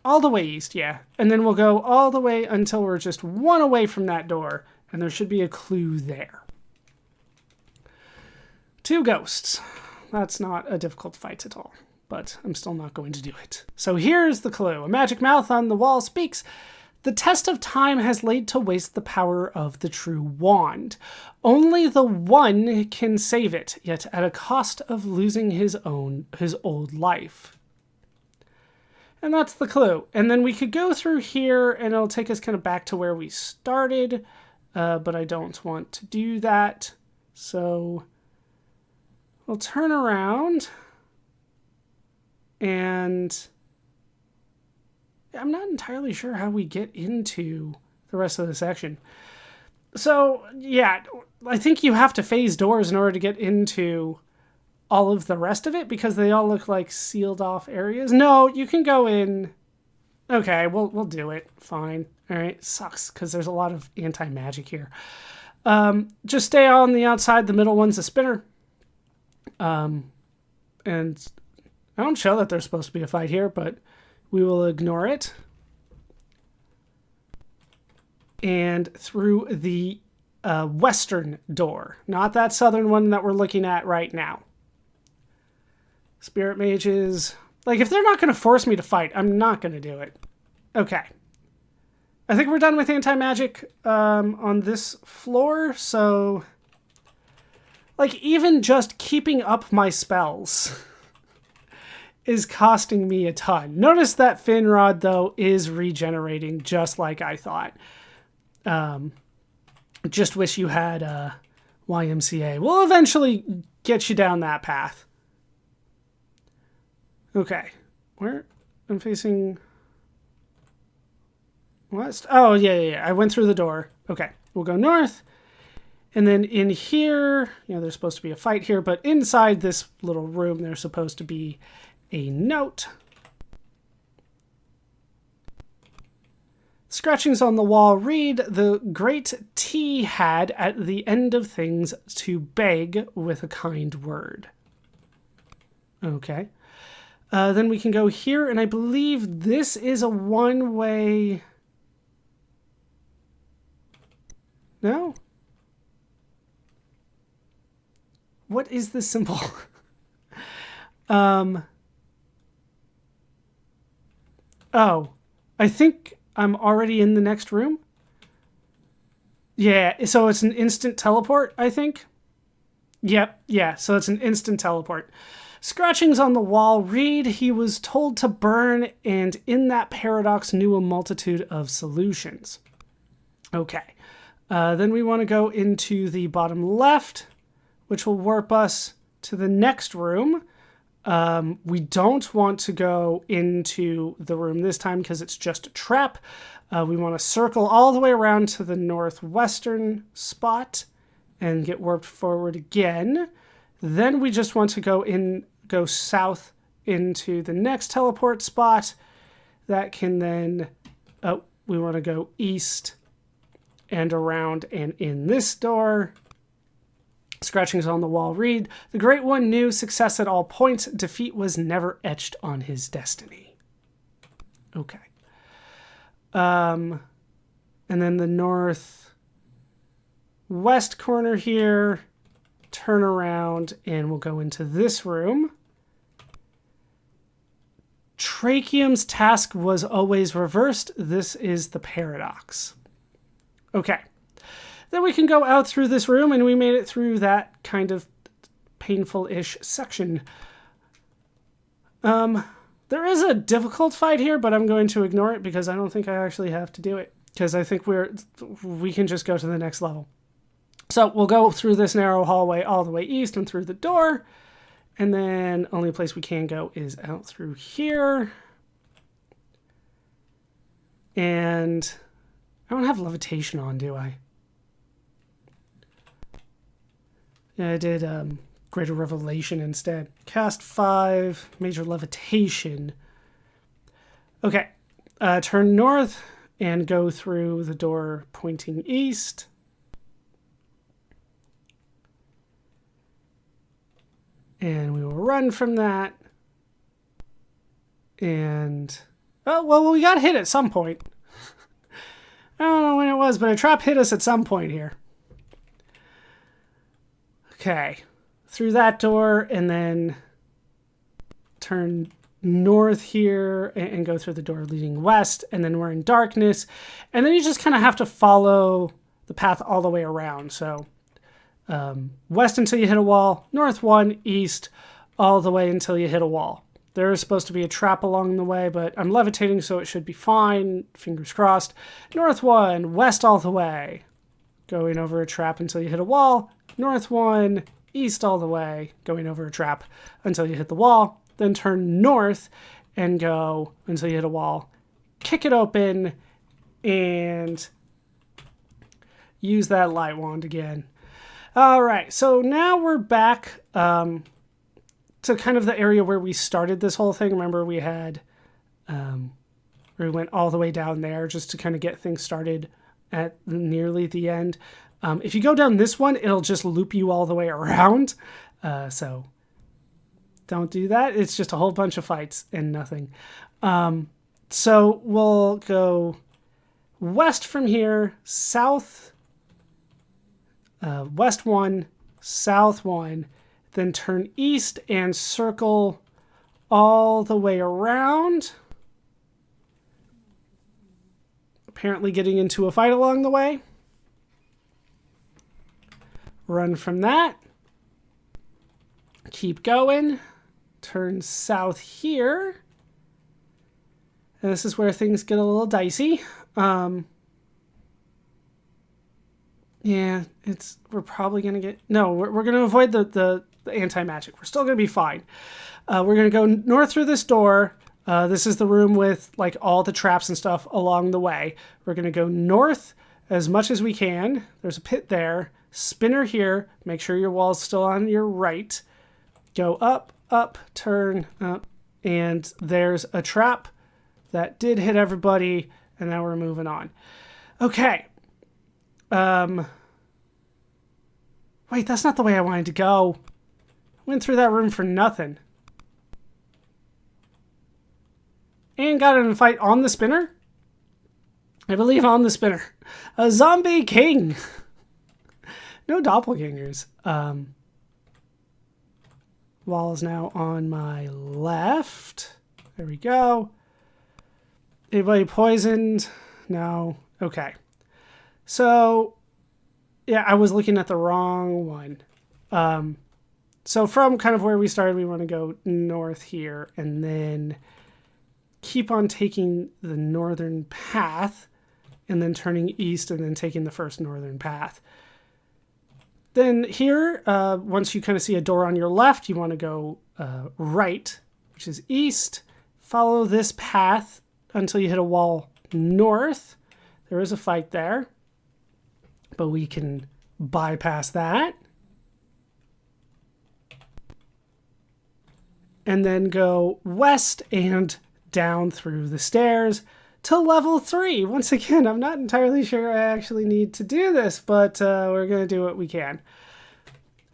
S1: all the way east, yeah. And then we'll go all the way until we're just one away from that door, and there should be a clue there. 2 ghosts. That's not a difficult fight at all, but I'm still not going to do it. So here's the clue. A magic mouth on the wall speaks. The test of time has laid to waste the power of the true wand. Only the one can save it, yet at a cost of losing his old life. And that's the clue. And then we could go through here and it'll take us kind of back to where we started, but I don't want to do that. So we'll turn around, and I'm not entirely sure how we get into the rest of the section. So, yeah, I think you have to phase doors in order to get into all of the rest of it, because they all look like sealed off areas. No, you can go in. Okay, we'll do it. Fine. All right, sucks because there's a lot of anti-magic here. Just stay on the outside. The middle one's a spinner. And I don't show that there's supposed to be a fight here, but we will ignore it. And through the western door, not that southern one that we're looking at right now. Spirit mages. Like, if they're not going to force me to fight, I'm not going to do it. Okay. I think we're done with anti-magic on this floor, so... like, even just keeping up my spells is costing me a ton. Notice that Finrod, though, is regenerating just like I thought. Just wish you had YMCA. We'll eventually get you down that path. Okay. Where? I'm facing... west? Oh, yeah. I went through the door. Okay. We'll go north. And then in here, there's supposed to be a fight here, but inside this little room, there's supposed to be a note. Scratchings on the wall read, "The great T had at the end of things to beg with a kind word." Okay. Then we can go here, and I believe this is a one-way... no? What is this symbol? Oh, I think I'm already in the next room. Yeah, so it's an instant teleport, I think. Yep, yeah, so it's an instant teleport. Scratchings on the wall read, "He was told to burn, and in that paradox knew a multitude of solutions." Okay. Then we want to go into the bottom left, which will warp us to the next room. We don't want to go into the room this time because it's just a trap. We want to circle all the way around to the northwestern spot and get warped forward again. Then we just want to go south into the next teleport spot. That can then, we want to go east and around and in this door. Scratchings on the wall read, "The Great One knew success at all points. Defeat was never etched on his destiny." Okay. And then the northwest corner here, turn around, and we'll go into this room. Tracheum's task was always reversed. This is the paradox. Okay. Then we can go out through this room, and we made it through that kind of painful-ish section. There is a difficult fight here, but I'm going to ignore it because I don't think I actually have to do it. Because I think we can just go to the next level. So we'll go through this narrow hallway all the way east and through the door. And then only place we can go is out through here. And I don't have levitation on, do I? Yeah, I did Greater Revelation instead. Cast 5, Major Levitation. Okay, turn north and go through the door pointing east. And we will run from that. And, oh, well, we got hit at some point. I don't know when it was, but a trap hit us at some point here. Okay, through that door and then turn north here and go through the door leading west, and then we're in darkness. And then you just kind of have to follow the path all the way around. So west until you hit a wall, north 1, east, all the way until you hit a wall. There is supposed to be a trap along the way, but I'm levitating, so it should be fine. Fingers crossed. North 1, west all the way. Going over a trap until you hit a wall. North 1, east all the way. Going over a trap until you hit the wall. Then turn north and go until you hit a wall. Kick it open and use that light wand again. All right, so now we're back to kind of the area where we started this whole thing. Remember we had, we went all the way down there just to kind of get things started at nearly the end. If you go down this one, it'll just loop you all the way around. So don't do that. It's just a whole bunch of fights and nothing. So we'll go west from here, south, west 1, south 1, then turn east and circle all the way around. Apparently getting into a fight along the way. Run from that. Keep going. Turn south here. And this is where things get a little dicey. Yeah, we're probably going to get... No, we're going to avoid the anti-magic. We're still going to be fine. We're going to go north through this door. This is the room with like all the traps and stuff along the way. We're going to go north as much as we can. There's a pit there. Spinner here. Make sure your wall's still on your right. Go up, up, turn, up. And there's a trap that did hit everybody. And now we're moving on. Okay. Wait, that's not the way I wanted to go. Went through that room for nothing. And got in a fight on the spinner? I believe on the spinner. A zombie king. No doppelgangers. Wall is now on my left. There we go. Anybody poisoned? No. Okay. So, yeah, I was looking at the wrong one. So from kind of where we started, we want to go north here and then keep on taking the northern path and then turning east and then taking the first northern path. Then here, once you kind of see a door on your left, you want to go right, which is east. Follow this path until you hit a wall north. There is a fight there, but we can bypass that. And then go west and down through the stairs to level 3. Once again, I'm not entirely sure I actually need to do this, but we're going to do what we can.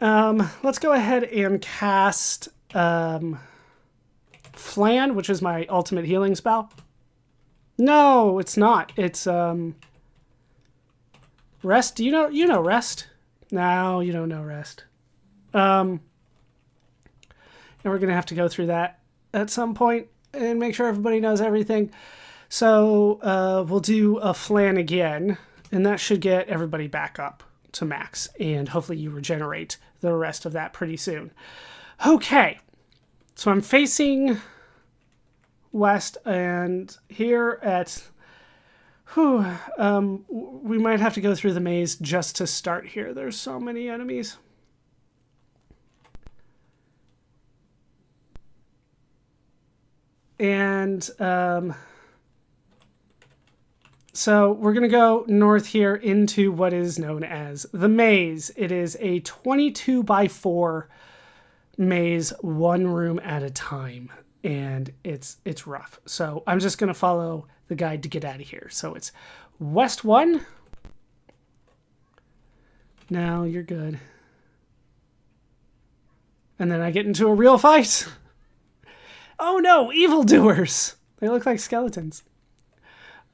S1: Let's go ahead and cast Flan, which is my ultimate healing spell. No, it's not. It's Rest. Do you know Rest? No, you don't know Rest. And we're going to have to go through that at some point and make sure everybody knows everything. So we'll do a Flan again, and that should get everybody back up to max, and hopefully you regenerate the rest of that pretty soon. Okay, so I'm facing west, and here at... we might have to go through the maze just to start here. There's so many enemies. And so we're going to go north here into what is known as the maze. It is a 22 by 4 maze, one room at a time. And it's rough. So I'm just going to follow the guide to get out of here. So it's West 1. Now you're good. And then I get into a real fight. Oh no, evildoers! They look like skeletons.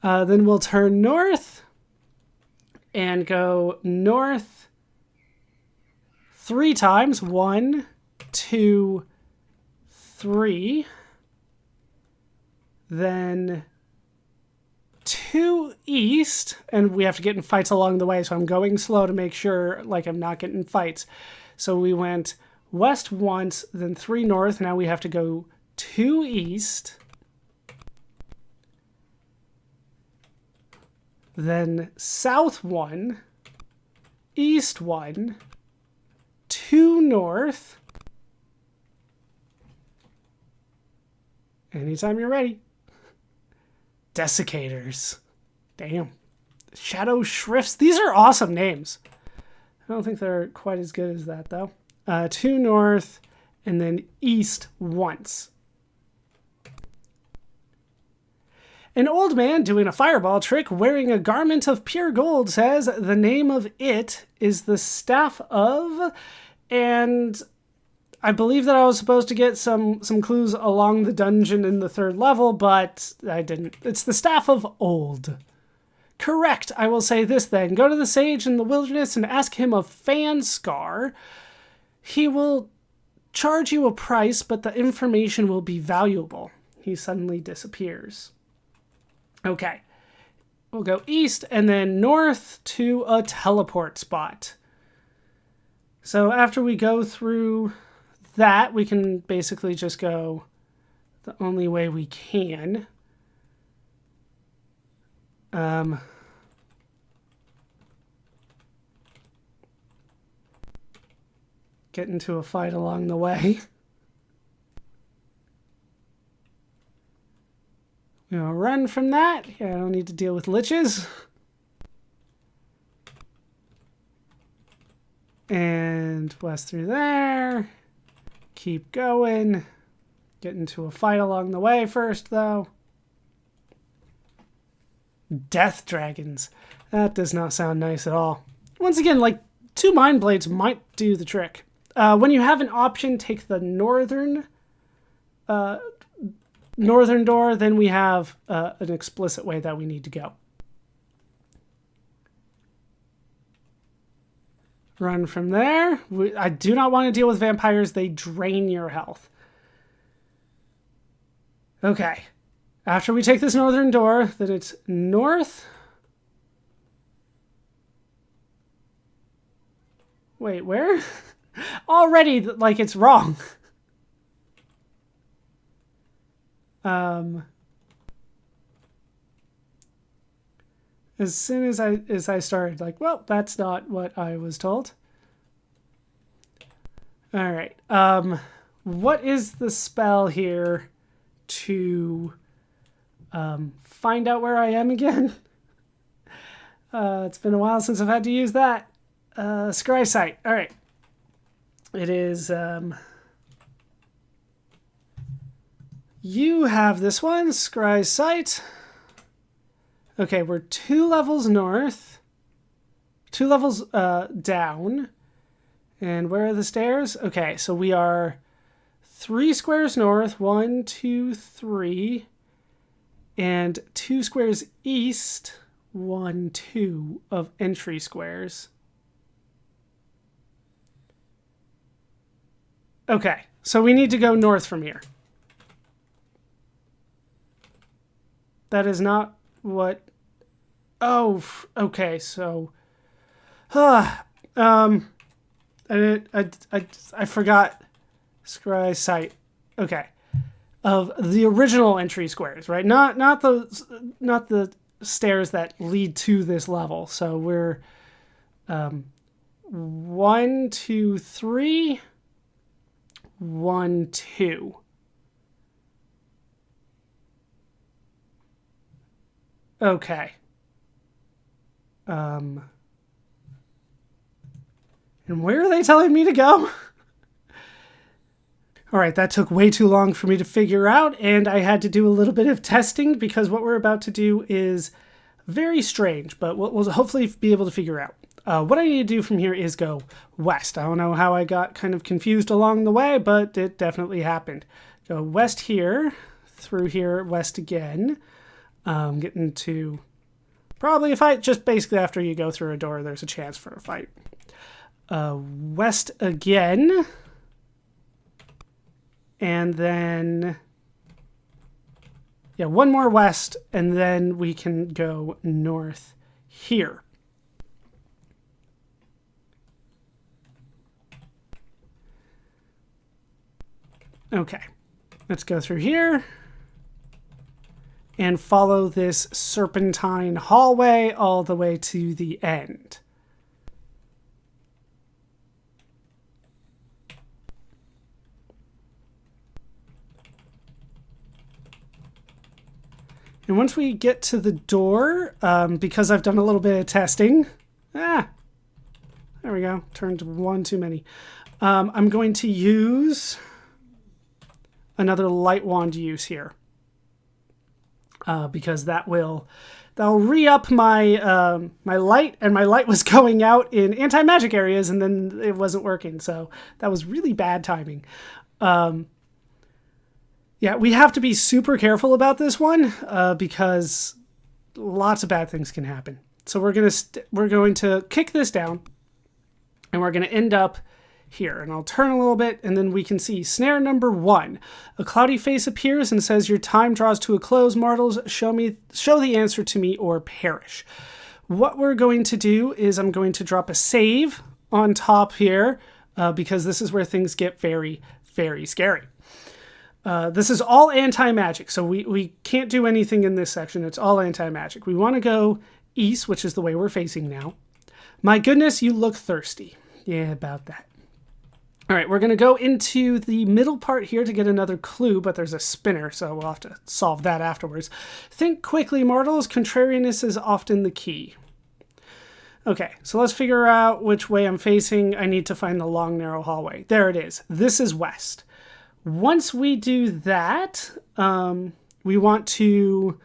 S1: Then we'll turn north and go north 3 times. 1, 2, 3. Then 2 east, and we have to get in fights along the way, so I'm going slow to make sure like I'm not getting in fights. So we went west once, then 3 north. Now we have to go 2 east, then south 1, east 1, 2 north. Anytime you're ready. Desiccators. Damn. Shadow Shrifts. These are awesome names. I don't think they're quite as good as that, though. 2 north, and then east once. An old man doing a fireball trick wearing a garment of pure gold says the name of it is the Staff of... And I believe that I was supposed to get some clues along the dungeon in the 3rd level, but I didn't. It's the Staff of Old. Correct. I will say this then. Go to the sage in the wilderness and ask him of Fan Scar. He will charge you a price, but the information will be valuable. He suddenly disappears. Okay. We'll go east and then north to a teleport spot. So after we go through that, we can basically just go the only way we can. Get into a fight along the way. You know, run from that. Yeah, I don't need to deal with liches. And west through there. Keep going. Get into a fight along the way first, though. Death dragons. That does not sound nice at all. Once again, like, 2 mind blades might do the trick. When you have an option, take the northern door, then we have an explicit way that we need to go. Run from there. I do not want to deal with vampires. They drain your health. Okay. After we take this northern door, then it's north. Wait, where? Already, like, it's wrong. As soon as I started, like, well, that's not what I was told. All right. What is the spell here to find out where I am again? It's been a while since I've had to use that. Scry sight. All right. It is... you have this one, Scry sight. Okay, we're 2 levels north, 2 levels down. And where are the stairs? Okay, so we are 3 squares north, 1, 2, 3, and 2 squares east, 1, 2 of entry squares. Okay, so we need to go north from here. That is not what... Oh, okay, so... I forgot scry site. Okay. Of the original entry squares, right? Not the stairs that lead to this level. So we're 1, 2, 3, 1, 2. Okay. And where are they telling me to go? All right, that took way too long for me to figure out, and I had to do a little bit of testing because what we're about to do is very strange, but we'll hopefully be able to figure out. What I need to do from here is go west. I don't know how I got kind of confused along the way, but it definitely happened. Go west here, through here, west again. Getting to probably a fight. Just basically after you go through a door, there's a chance for a fight. West again. And then, yeah, one more west, and then we can go north here. Okay, let's go through here and follow this serpentine hallway all the way to the end. And once we get to the door, because I've done a little bit of testing, there we go, turned one too many. I'm going to use another light wand use here, because that'll re-up my my light, and my light was going out in anti-magic areas, and then it wasn't working, so that was really bad timing. Yeah, we have to be super careful about this one because lots of bad things can happen. So we're going to kick this down, and we're going to end up here. And I'll turn a little bit, and then we can see snare number 1. A cloudy face appears and says, "Your time draws to a close. Mortals, show the answer to me or perish." What we're going to do is I'm going to drop a save on top here because this is where things get very, very scary. This is all anti-magic, so we can't do anything in this section. It's all anti-magic. We want to go east, which is the way we're facing now. My goodness, you look thirsty. Yeah, about that. All right, we're going to go into the middle part here to get another clue, but there's a spinner, so we'll have to solve that afterwards. Think quickly, mortals. Contrariness is often the key. Okay, so let's figure out which way I'm facing. I need to find the long, narrow hallway. There it is. This is west. Once we do that, we want to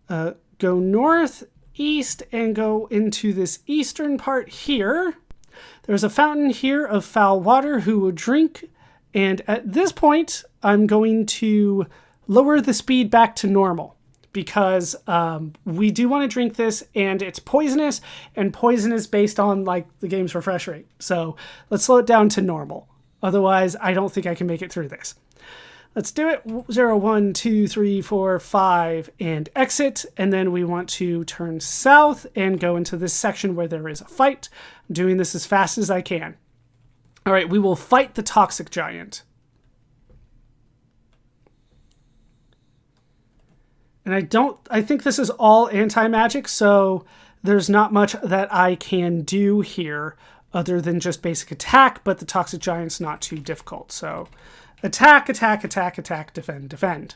S1: go north, east, and go into this eastern part here. There's a fountain here of foul water. Who would drink? And at this point, I'm going to lower the speed back to normal because we do want to drink this, and it's poisonous, and poison is based on like the game's refresh rate. So let's slow it down to normal. Otherwise, I don't think I can make it through this. Let's do it. 0, 1, 2, 3, 4, 5, and exit. And then we want to turn south and go into this section where there is a fight. I'm doing this as fast as I can. All right, we will fight the toxic giant. And I think this is all anti-magic, so there's not much that I can do here other than just basic attack, but the toxic giant's not too difficult. So attack, attack, attack, attack, defend, defend.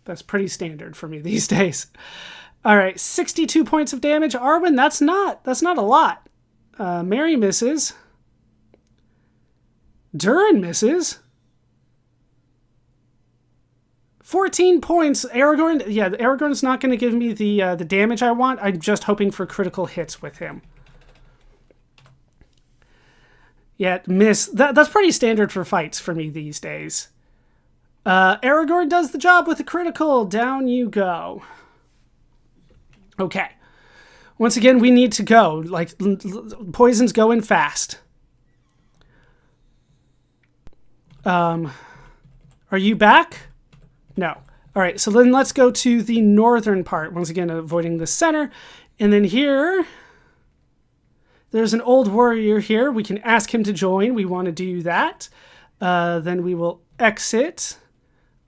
S1: That's pretty standard for me these days. All right, 62 points of damage. Arwen, that's not a lot. Mary misses. Durin misses. 14 points. Aragorn, yeah, Aragorn's not going to give me the damage I want. I'm just hoping for critical hits with him. Yeah, miss. That's pretty standard for fights for me these days. Aragorn does the job with a critical. Down you go. Okay. Once again, we need to go. Like, poison's going fast. Are you back? No. All right, so then let's go to the northern part. Once again, avoiding the center. And then here, There's an old warrior here. We can ask him to join. We want to do that. Then we will exit.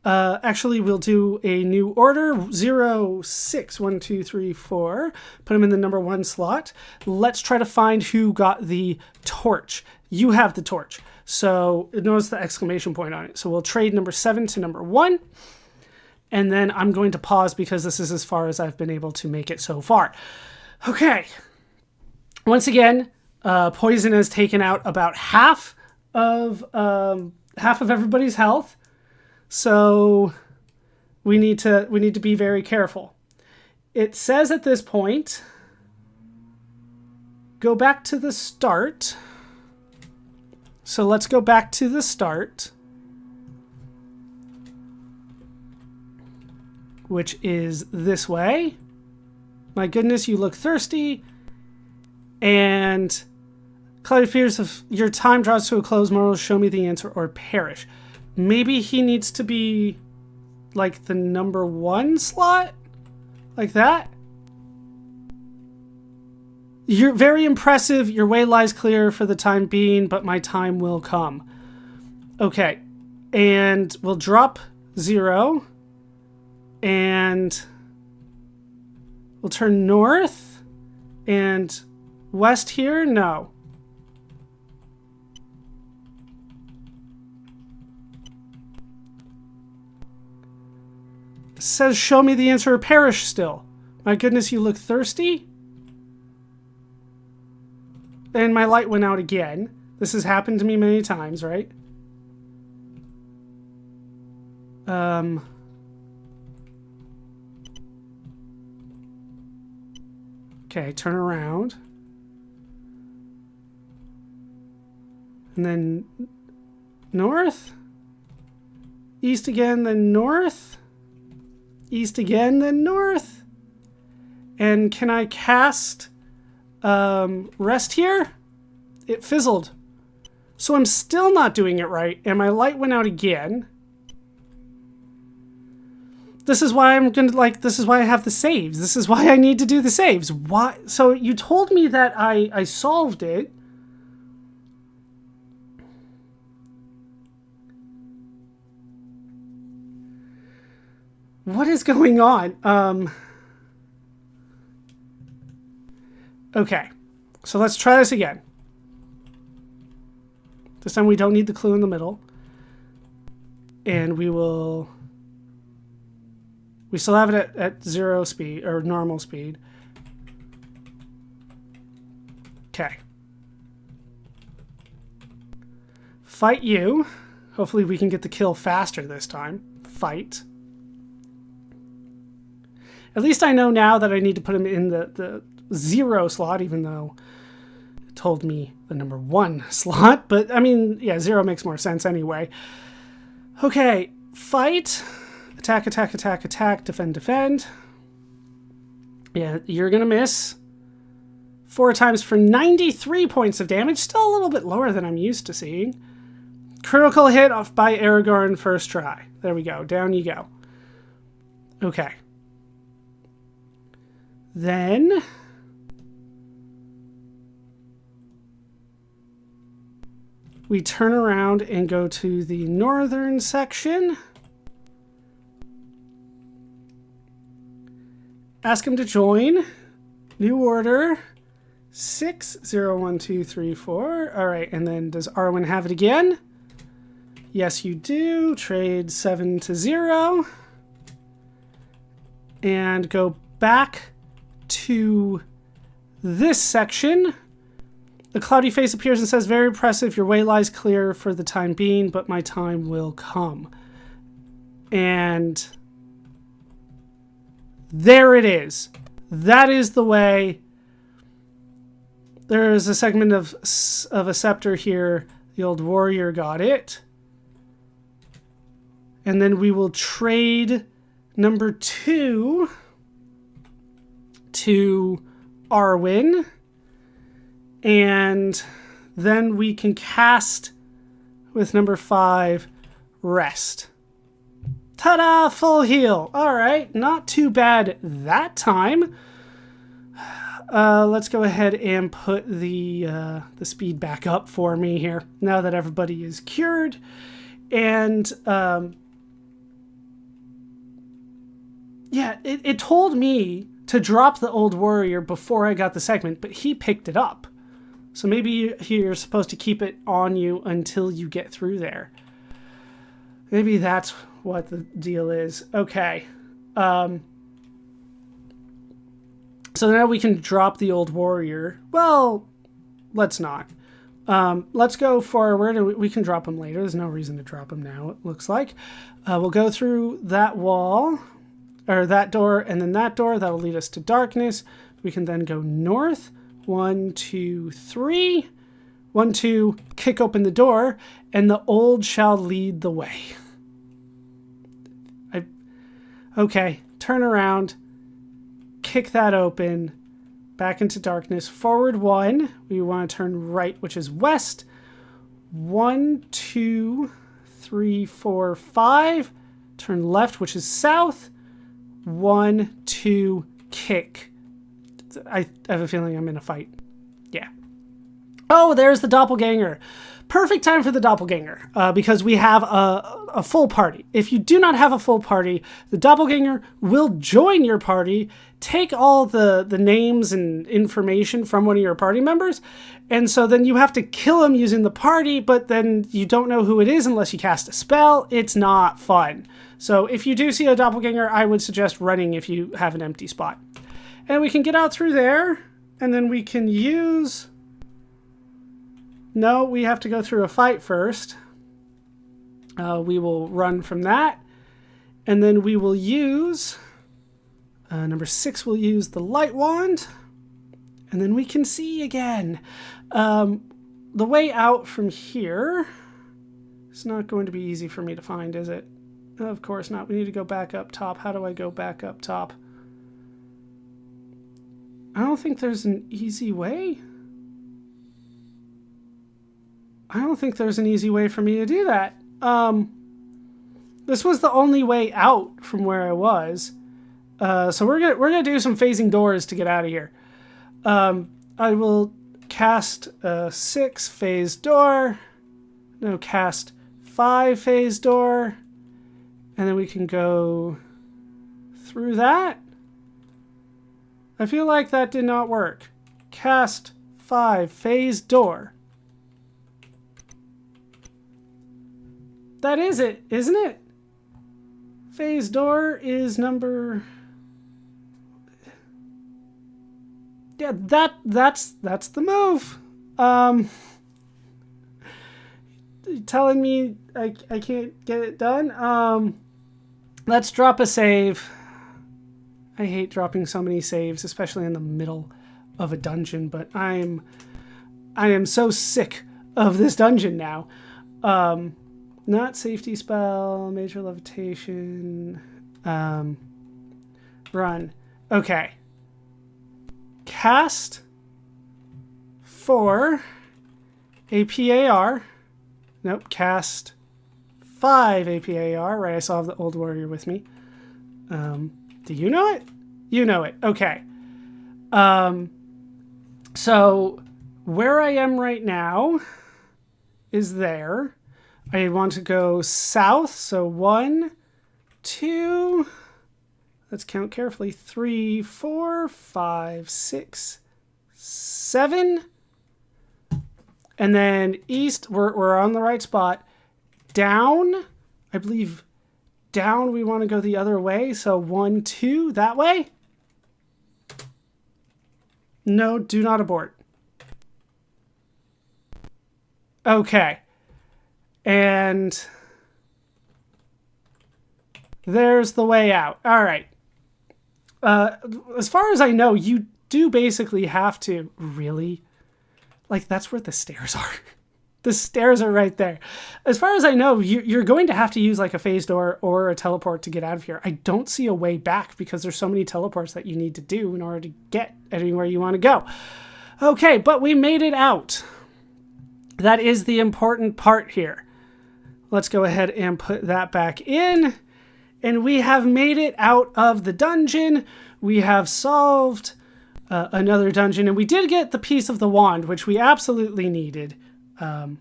S1: Actually, we'll do a new order. 0, 6, 1, 2, 3, 4. Put him in the number 1 slot. Let's try to find who got the torch. You have the torch. So notice the exclamation point on it. So we'll trade number 7 to number 1. And then I'm going to pause because this is as far as I've been able to make it so far. Okay. Once again, poison has taken out about half of everybody's health. So we need to be very careful. It says at this point, go back to the start. So let's go back to the start, which is this way. My goodness, you look thirsty. And cloudy fears if your time draws to a close, mortals show me the answer or perish. Maybe he needs to be like the number 1 slot? Like that? You're very impressive. Your way lies clear for the time being, but my time will come. Okay. And we'll drop 0. And we'll turn north. And west here? No. It says show me the answer or perish still. My goodness, you look thirsty? And my light went out again. This has happened to me many times, right? Okay, turn around. And then north. East again, then north. East again, then north. And can I cast rest here? It fizzled. So I'm still not doing it right, and my light went out again. This is why this is why I have the saves. This is why I need to do the saves. Why? So you told me that I solved it. What is going on? Okay, so let's try this again. This time we don't need the clue in the middle. And we still have it at 0 speed, or normal speed. Okay. Fight you. Hopefully we can get the kill faster this time. Fight. At least I know now that I need to put him in the 0 slot, even though it told me the number 1 slot. But, I mean, yeah, 0 makes more sense anyway. Okay, fight. Attack, attack, attack, attack, defend, defend. Yeah, you're going to miss. 4 times for 93 points of damage. Still a little bit lower than I'm used to seeing. Critical hit off by Aragorn first try. There we go. Down you go. Okay. Then we turn around and go to the northern section. Ask him to join. New order. 6, 0, 1, 2, 3, 4. All right, and then does Arwen have it again? Yes, you do. Trade 7 to 0. And go back to this section. The cloudy face appears and says, very impressive, your way lies clear for the time being, but my time will come. And there it is. That is the way. There is a segment of a scepter here. The old warrior got it. And then we will trade number 2 to Arwen. And then we can cast with number 5, rest. Ta-da! Full heal. All right, not too bad that time. Let's go ahead and put the speed back up for me here, now that everybody is cured. And, yeah, it told me to drop the old warrior before I got the segment, but he picked it up. So maybe you're supposed to keep it on you until you get through there. Maybe that's what the deal is. Okay. So now we can drop the old warrior. Well, let's not. Let's go forward, and we can drop him later. There's no reason to drop him now, it looks like. We'll go through that wall, or that door, and then that door. That'll lead us to darkness. We can then go north. 1, 2, 3. 1, 2, kick open the door, and the old shall lead the way. Okay, turn around. Kick that open, back into darkness. Forward 1, we want to turn right, which is west. 1, 2, 3, 4, 5. Turn left, which is south. 1, 2, kick. I have a feeling I'm in a fight. Yeah. Oh, there's the doppelganger. Perfect time for the doppelganger, because we have a full party. If you do not have a full party, the doppelganger will join your party, take all the names and information from one of your party members, and so then you have to kill him using the party, but then you don't know who it is unless you cast a spell. It's not fun. So if you do see a doppelganger, I would suggest running if you have an empty spot. And we can get out through there, and then we can use... No, we have to go through a fight first. We will run from that. And then we will use... number 6 will use the light wand. And then we can see again. The way out from here... It's not going to be easy for me to find, is it? Of course not. We need to go back up top. How do I go back up top? I don't think there's an easy way. I don't think there's an easy way for me to do that. This was the only way out from where I was. So we're gonna do some phasing doors to get out of here. I will cast 6 phase door. No, cast 5 phase door. And then we can go through that. I feel like that did not work. Cast 5 phase door. That is it, isn't it? Phase door is number... Yeah, that's the move. Telling me I can't get it done. Let's drop a save. I hate dropping so many saves, especially in the middle of a dungeon, but I am so sick of this dungeon now. Not safety spell, major levitation, run. Okay. Cast 4 APAR. Nope, cast 5 APAR. Right, I still have the old warrior with me. Do you know it? You know it. Okay. So where I am right now is there. I want to go south. So 1, 2, let's count carefully. 3, 4, 5, 6, 7. And then east, we're on the right spot. Down, I believe down we want to go the other way. So 1, 2, that way. No, do not abort. Okay. And there's the way out. All right. As far as I know, you do basically have to really... Like, that's where the stairs are. The stairs are right there. As far as I know, you're going to have to use like a phase door or a teleport to get out of here. I don't see a way back because there's so many teleports that you need to do in order to get anywhere you want to go. Okay, but we made it out. That is the important part here. Let's go ahead and put that back in. And we have made it out of the dungeon. We have solved another dungeon, and we did get the piece of the wand, which we absolutely needed. Not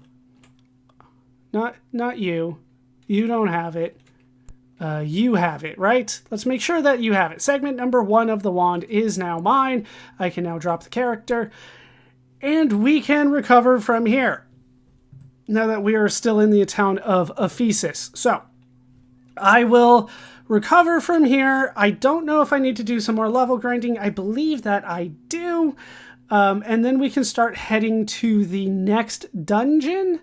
S1: you. You don't have it. You have it, right? Let's make sure that you have it. Segment number 1 of the wand is now mine. I can now drop the character, and we can recover from here, now that we are still in the town of Ephesus. So, I will recover from here. I don't know if I need to do some more level grinding. I believe that I do. And then we can start heading to the next dungeon,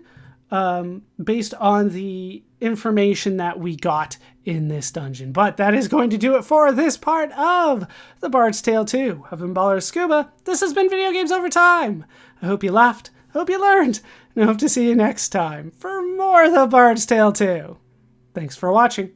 S1: based on the information that we got in this dungeon. But that is going to do it for this part of The Bard's Tale 2. I've been ballerscuba. This has been Video Games Over Time. I hope you laughed, I hope you learned, and I hope to see you next time for more The Bard's Tale 2. Thanks for watching.